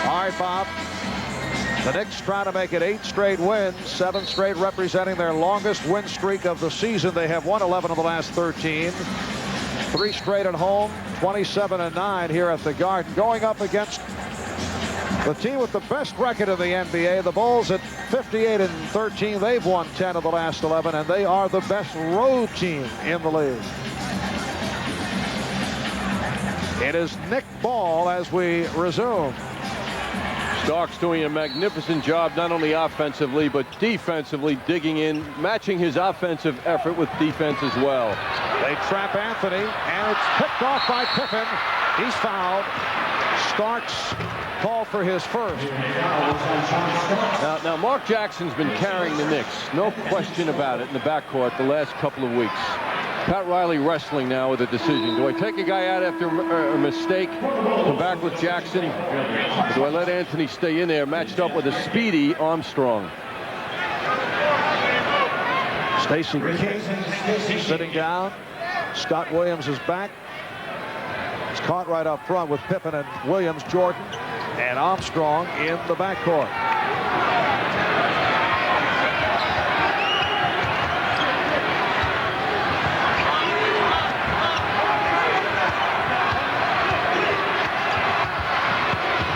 All right, Bob. The Knicks trying to make it 8 straight wins, 7 straight representing their longest win streak of the season. They have won 11 of the last 13. 3 straight at home, 27-9 here at the Garden. Going up against the team with the best record in the NBA, the Bulls at 58-13. They've won 10 of the last 11, and they are the best road team in the league. It is Knick ball as we resume. Starks doing a magnificent job, not only offensively, but defensively, digging in, matching his offensive effort with defense as well. They trap Anthony, and it's picked off by Pippen. He's fouled. Starks called for his first. Now Mark Jackson's been carrying the Knicks, no question about it, in the backcourt the last couple of weeks. Pat Riley wrestling now with a decision. Do I take a guy out after a mistake, come back with Jackson? Or do I let Anthony stay in there, matched up with a speedy Armstrong? Stacey King sitting down. Scott Williams is back. He's caught right up front with Pippen and Williams, Jordan, and Armstrong in the backcourt.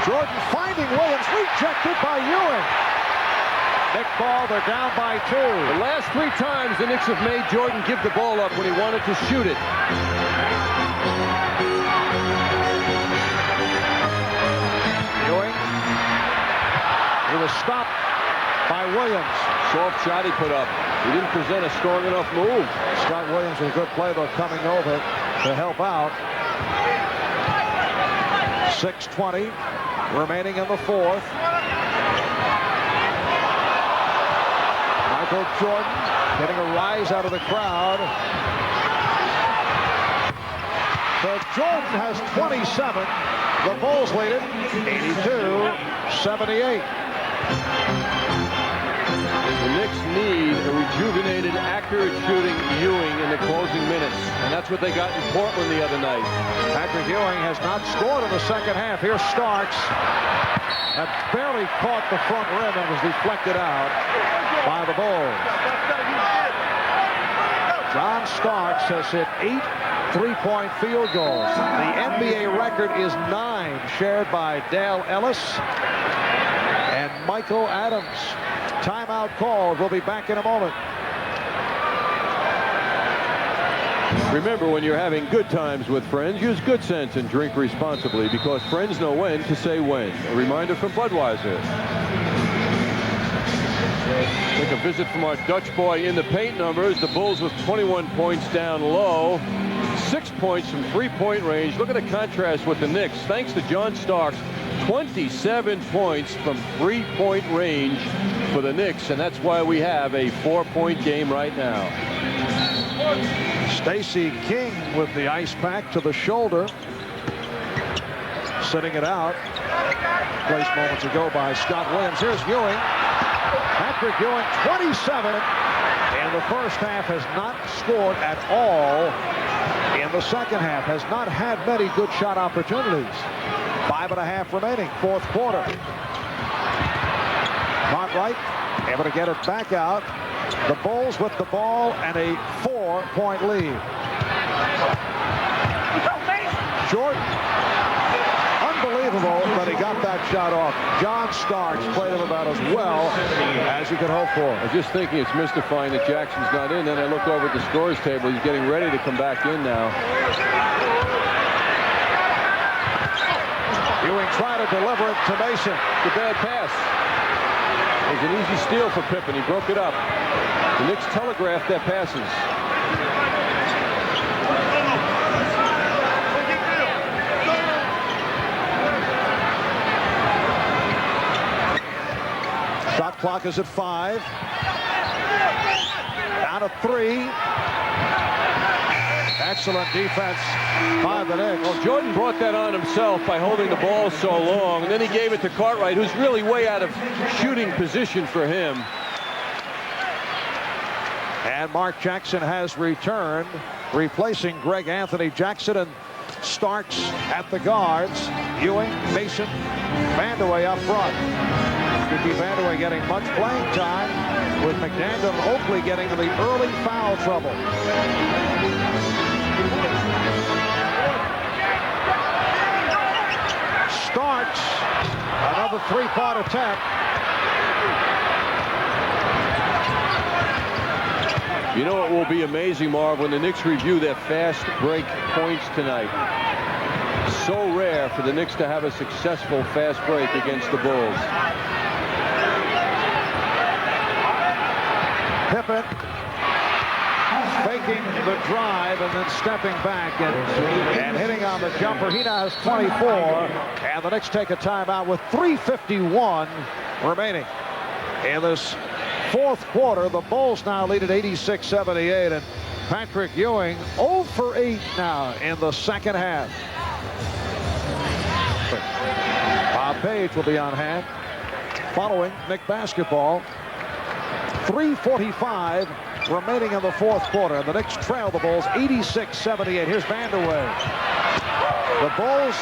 Jordan finding Williams, rejected by Ewing. Knick ball, they're down by 2. The last 3 times the Knicks have made Jordan give the ball up when he wanted to shoot it. Ewing. He was stopped by Williams. Soft shot he put up. He didn't present a strong enough move. Scott Williams with a good play, though, coming over to help out. 6:20 remaining in the 4th. Michael Jordan getting a rise out of the crowd. So Jordan has 27. The Bulls lead it 82-78. The Knicks need a rejuvenated, accurate shooting Ewing in the closing minutes, and that's what they got in Portland the other night. Patrick Ewing has not scored in the second half. Here's Starks. That barely caught the front rim and was deflected out by the Bulls. John Starks has hit 8 3-point field goals. The NBA record is 9, shared by Dale Ellis and Michael Adams. Timeout called. We'll be back in a moment. Remember, when you're having good times with friends, use good sense and drink responsibly, because friends know when to say when. A reminder from Budweiser. Take a visit from our Dutch boy in the paint numbers. The Bulls with 21 points down low. 6 points from 3-point range. Look at the contrast with the Knicks. Thanks to John Starks, 27 points from 3-point range for the Knicks, and that's why we have a 4-point game right now. Stacey King with the ice pack to the shoulder. Sitting it out. Placed moments ago by Scott Williams. Here's Ewing. Patrick Ewing, 27 in the first half, has not scored at all in the second half. Has not had many good shot opportunities. 5.5 remaining, 4th quarter. Cartwright able to get it back out. The Bulls with the ball and a 4-point lead. Jordan. Unbelievable that he got that shot off. John Starks played him about as well as you could hope for. I was just thinking it's mystifying that Jackson's not in. Then I look over at the scores table. He's getting ready to come back in now. Ewing trying to deliver it to Mason. The bad pass. It was an easy steal for Pippen. He broke it up. The Knicks telegraphed their passes. Shot clock is at 5. Down to 3. Excellent defense by the Knicks. Well, Jordan brought that on himself by holding the ball so long, and then he gave it to Cartwright, who's really way out of shooting position for him. And Mark Jackson has returned, replacing Greg Anthony. Jackson and Starks at the guards. Ewing, Mason, Vandeweghe up front. Ricky Vandeweghe getting much playing time, with McDaniel and Oakley getting to the early foul trouble. Starks, another 3-point attempt. You know, it will be amazing, Marv, when the Knicks review their fast break points tonight. So rare for the Knicks to have a successful fast break against the Bulls. Pippen faking the drive and then stepping back and hitting on the jumper. He now has 24, and the Knicks take a timeout with 3:51 remaining in this 4th quarter. The Bulls now lead at 86-78, and Patrick Ewing 0 for 8 now in the second half. Bob Page will be on hand following Knick basketball. 3:45 remaining in the 4th quarter. The Knicks trail the Bulls 86-78. Here's Vandeweghe. The Bulls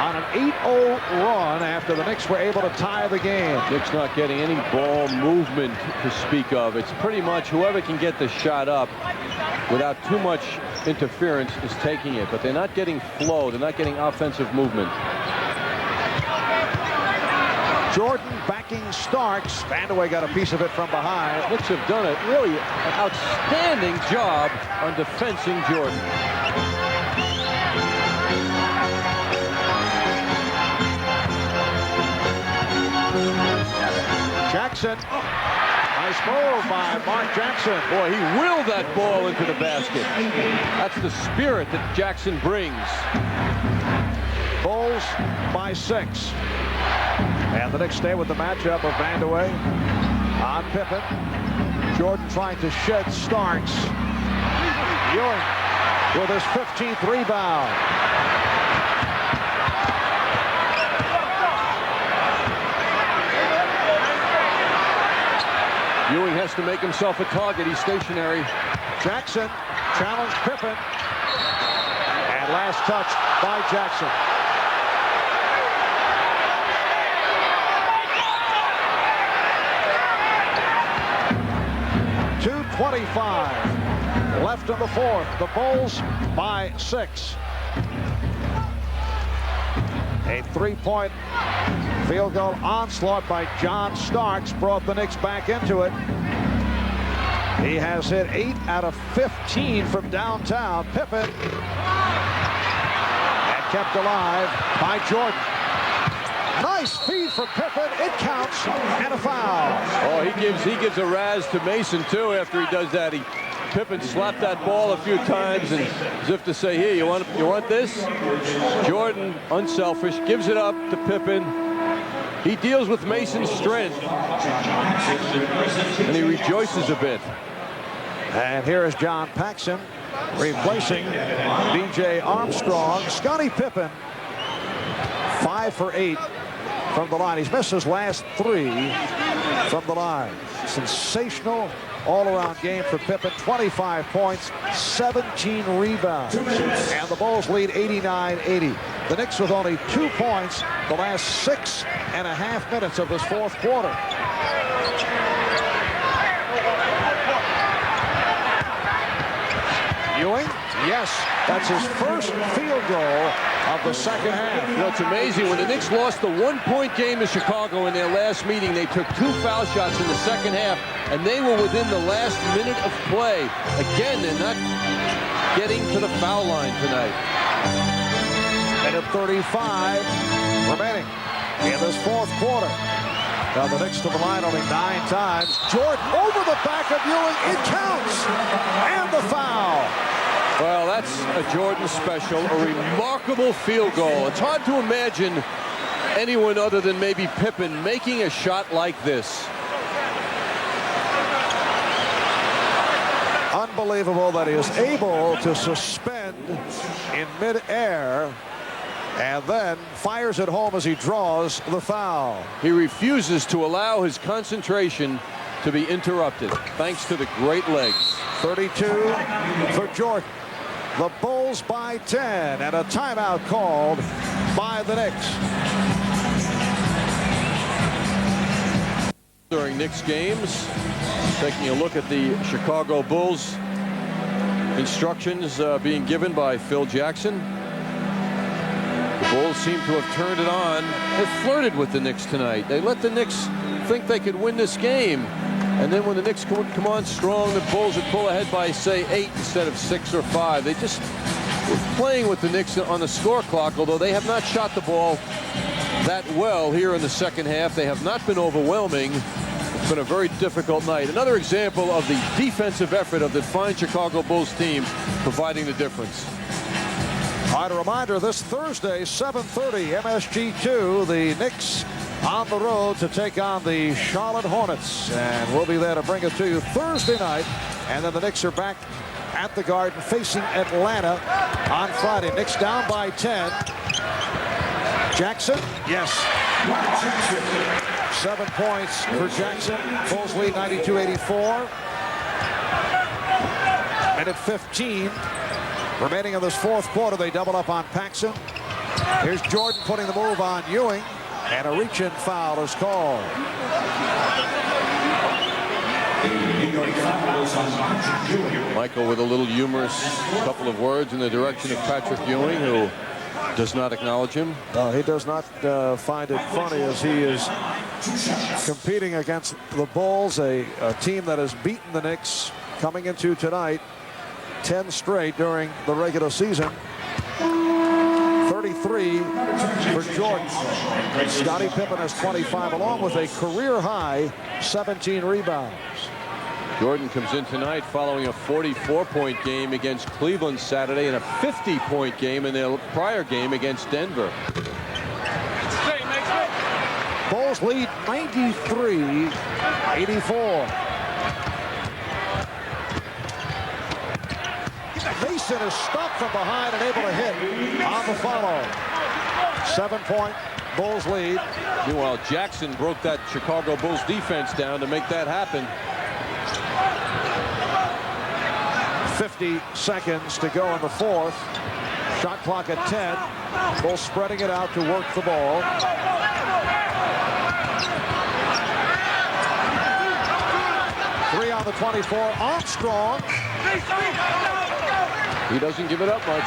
on an 8-0 run after the Knicks were able to tie the game. Knicks not getting any ball movement to speak of. It's pretty much whoever can get the shot up without too much interference is taking it. But they're not getting flow. They're not getting offensive movement. Jordan backing Starks. Vandeweghe got a piece of it from behind. Knicks have done a really outstanding job on defending Jordan. Jackson. Nice move by Mark Jackson. Boy, he willed that ball into the basket. That's the spirit that Jackson brings. Bulls by 6. And the Knicks stay with the matchup of Vandeweghe on Pippen. Jordan trying to shed Starks. Ewing with his 15th rebound. Ewing has to make himself a target. He's stationary. Jackson challenged Pippen. And last touch by Jackson. .25 left in the fourth. The Bulls by 6. A 3-point field goal onslaught by John Starks brought the Knicks back into it. He has hit 8 out of 15 from downtown. Pippen, and kept alive by Jordan. Nice feed from Pippen. It counts, and a foul. Oh, he gives a razz to Mason too after he does that. Pippen slapped that ball a few times, and as if to say, here, you want this? Jordan, unselfish, gives it up to Pippen. He deals with Mason's strength, and he rejoices a bit. And here is John Paxson replacing B.J. Armstrong. Scottie Pippen, 5 for 8 from the line. He's missed his last 3 from the line. Sensational all-around game for Pippen. 25 points, 17 rebounds. And the Bulls lead 89-80. The Knicks with only 2 points the last 6.5 minutes of this fourth quarter. Ewing, yes, that's his first field goal of the second half. You know, it's amazing. When the Knicks lost the 1-point game to Chicago in their last meeting, they took 2 foul shots in the second half, and they were within the last minute of play. Again, they're not getting to the foul line tonight. Minute 35 remaining in this fourth quarter. Now the Knicks to the line only 9 times. Jordan over the back of Ewing. It counts. And the foul. Well, that's a Jordan special, a remarkable field goal. It's hard to imagine anyone other than maybe Pippen making a shot like this. Unbelievable that he is able to suspend in midair and then fires it home as he draws the foul. He refuses to allow his concentration to be interrupted, thanks to the great legs. 32 for Jordan. The Bulls by 10, and a timeout called by the Knicks. During Knicks games, taking a look at the Chicago Bulls instructions being given by Phil Jackson. The Bulls seem to have turned it on. They flirted with the Knicks tonight. They let the Knicks think they could win this game. And then when the Knicks would come on strong, the Bulls would pull ahead by, say, 8 instead of 6 or 5. They just were playing with the Knicks on the score clock, although they have not shot the ball that well here in the second half. They have not been overwhelming. It's been a very difficult night. Another example of the defensive effort of the fine Chicago Bulls team providing the difference. All right, a reminder, this Thursday, 7:30, MSG2, the Knicks on the road to take on the Charlotte Hornets. And we'll be there to bring it to you Thursday night. And then the Knicks are back at the Garden facing Atlanta on Friday. Knicks down by 10. Jackson, yes. 7 points for Jackson. Bulls lead 92-84. Minute 15 remaining in this fourth quarter. They double up on Paxson. Here's Jordan putting the move on Ewing. And a reach-in foul is called. Michael with a little humorous couple of words in the direction of Patrick Ewing, who Does not acknowledge him. No, he does not find it funny as he is competing against the Bulls, a team that has beaten the Knicks coming into tonight 10 straight during the regular season. 33 for Jordan. Scottie Pippen has 25 along with a career high 17 rebounds. Jordan comes in tonight following a 44-point game against Cleveland Saturday and a 50-point game in their prior game against Denver. Bulls lead 93-84. Mason is stopped from behind and able to hit on the follow. 7-point Bulls lead. Meanwhile, Jackson broke that Chicago Bulls defense down to make that happen. 50 seconds to go in the fourth. Shot clock at 10. Bulls spreading it out to work the ball. Three on the 24. Armstrong. He doesn't give it up much.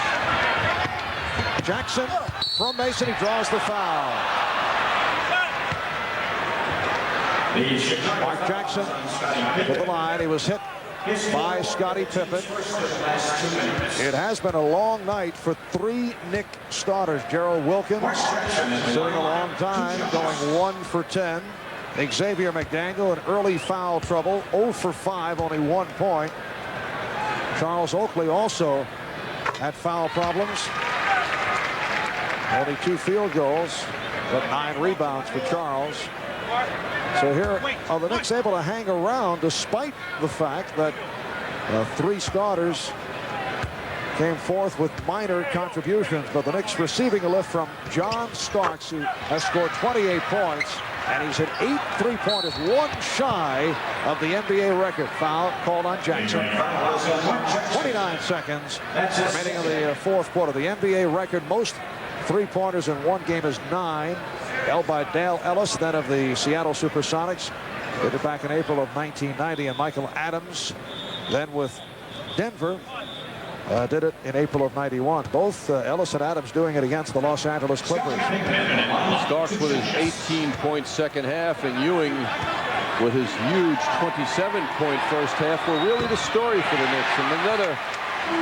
Jackson from Mason. He draws the foul. Mark Jackson to the line. He was hit by Scottie Pippen. It has been a long night for three Knick starters. Gerald Wilkins sitting a long time, going 1 for 10. Xavier McDaniel in early foul trouble, 0 for 5, only 1 point. Charles Oakley also had foul problems. Only 2 field goals, but 9 rebounds for Charles. So here are the Knicks able to hang around despite the fact that 3 starters came forth with minor contributions. But the Knicks receiving a lift from John Starks, who has scored 28 points. And he's hit 8 3-pointers, 1 shy of the NBA record. Foul called on Jackson. 29 seconds remaining in the fourth quarter. The NBA record, most 3-pointers in one game, is 9. Held by Dale Ellis, then of the Seattle Supersonics. Did it back in April of 1990. And Michael Adams, then with Denver, did it in April of 91. Both Ellis and Adams doing it against the Los Angeles Clippers. Starks with his 18-point second half, and Ewing with his huge 27-point first half were really the story for the Knicks. And another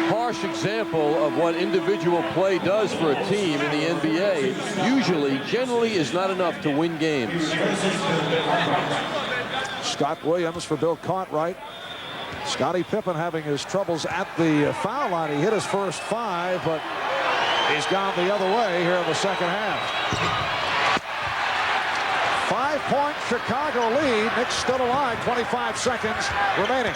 harsh example of what individual play does for a team in the NBA. Generally is not enough to win games. Scott Williams for Bill Cartwright. Scottie Pippen having his troubles at the foul line. He hit his first 5, but he's gone the other way here in the second half. 5-point Chicago lead. Knicks still alive. 25 seconds remaining.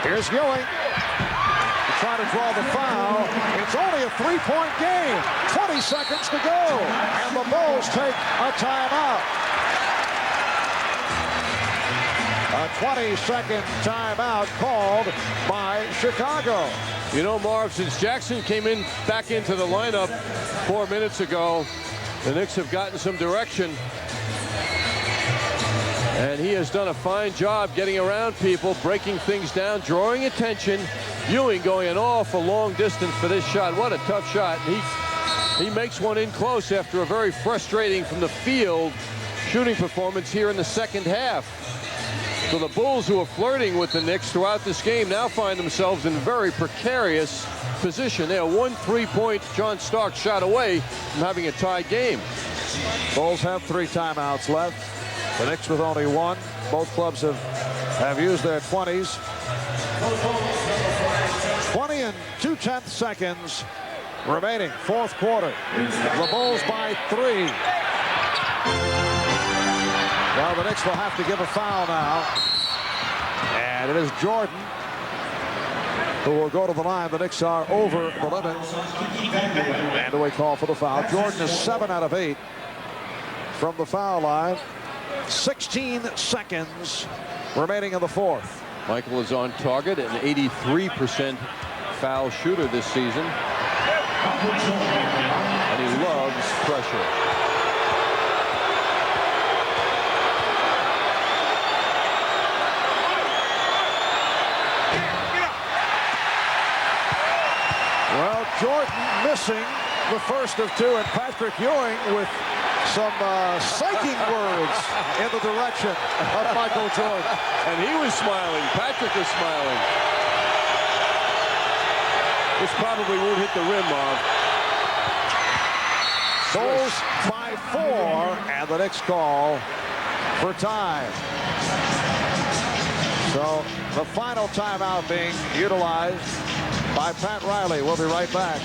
Here's Ewing to try to draw the foul. It's only a 3-point game. 20 seconds to go. And the Bulls take a timeout. A 20-second timeout called by Chicago. You know, Marv, since Jackson came back into the lineup 4 minutes ago, the Knicks have gotten some direction. And he has done a fine job getting around people, breaking things down, drawing attention. Ewing going an awful long distance for this shot. What a tough shot. He makes one in close after a very frustrating from the field shooting performance here in the second half. So the Bulls, who are flirting with the Knicks throughout this game, now find themselves in a very precarious position. They are 1 3-point John Starks shot away from having a tied game. Bulls have 3 timeouts left. The Knicks with only 1. Both clubs have used their 20s. 20 and 2/10 seconds remaining. Fourth quarter. The Bulls by 3. Well, the Knicks will have to give a foul now. And it is Jordan who will go to the line. The Knicks are over the limit. And a call for the foul. Jordan is 7 out of 8 from the foul line. 16 seconds remaining in the fourth. Michael is on target, an 83% foul shooter this season. And he loves pressure. Well, Jordan missing the first of two, and Patrick Ewing with some psyching words in the direction of Michael Jordan. And he was smiling. Patrick was smiling. This probably won't hit the rim, Marv. Bulls by 4, and the Knicks call for time. So the final timeout being utilized by Pat Riley. We'll be right back.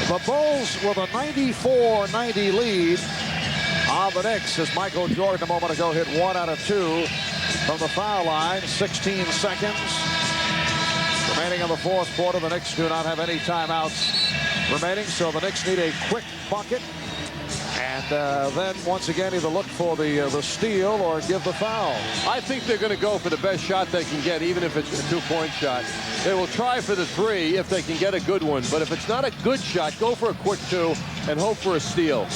The Bulls with a 94-90 lead on the Knicks as Michael Jordan a moment ago hit 1 out of 2 from the foul line. 16 seconds remaining in the fourth quarter. The Knicks do not have any timeouts remaining, so the Knicks need a quick bucket. And then once again either look for the steal or give the foul. I think they're going to go for the best shot they can get, even if it's a two-point shot. They will try for the three if they can get a good one. But if it's not a good shot, go for a quick two and hope for a steal.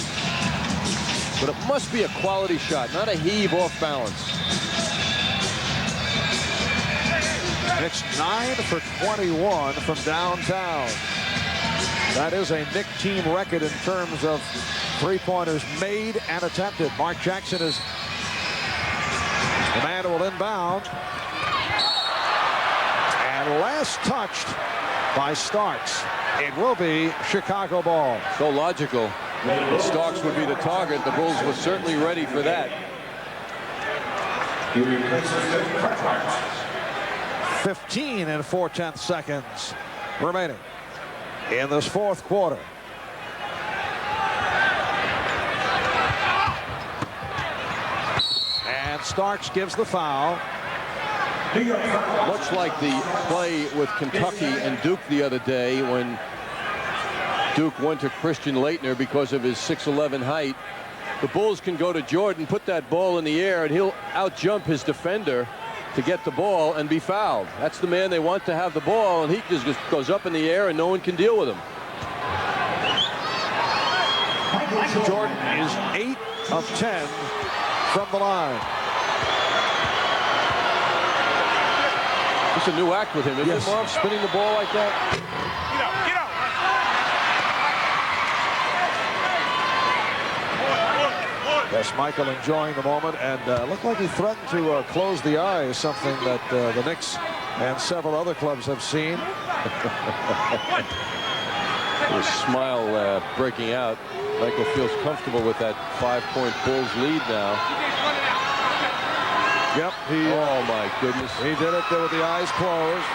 But it must be a quality shot, not a heave off balance. Knicks 9 for 21 from downtown. That is a Knick team record in terms of three-pointers made and attempted. Mark Jackson is the man who will inbound. And last touched by Starks. It will be Chicago ball. So logical. If Starks would be the target, the Bulls were certainly ready for that. 15 and 4/10 seconds remaining in this fourth quarter. And Starks gives the foul. Much like the play with Kentucky and Duke the other day when Duke went to Christian Laettner because of his 6'11" height. The Bulls can go to Jordan, put that ball in the air, and he'll out-jump his defender to get the ball and be fouled. That's the man they want to have the ball, and he just goes up in the air and no one can deal with him. Jordan is 8 of 10 from the line. It's a new act with him, isn't it, Marv? Spinning the ball like that. Get out. Yes, Michael enjoying the moment, and looked like he threatened to close the eyes, something that the Knicks and several other clubs have seen. A smile breaking out. Michael feels comfortable with that 5-point Bulls lead now. Yep. Oh, my goodness. He did it there with the eyes closed.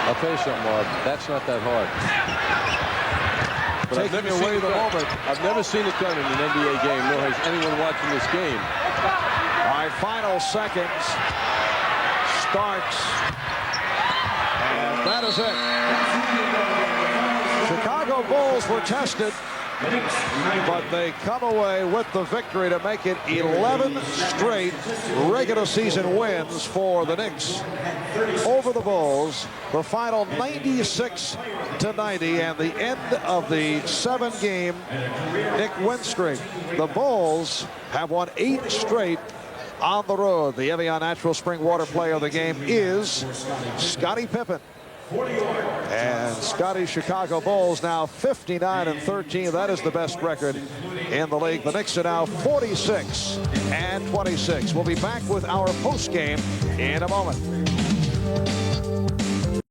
I'll tell you something, Marv. That's not that hard. But Taking away the moment. I've never seen it done in an NBA game, nor has anyone watching this game. All right, final seconds. Starks. And that is it. Chicago Bulls were tested, but they come away with the victory to make it 11 straight regular season wins for the Knicks over the Bulls. The final 96-90 and the end of the 7-game Knick win streak. The Bulls have won 8 straight on the road. The Evian Natural Spring Water Player of the game is Scottie Pippen. And Scotty's Chicago Bulls now 59-13. That is the best record in the league. The Knicks are now 46-26. We'll be back with our post game in a moment.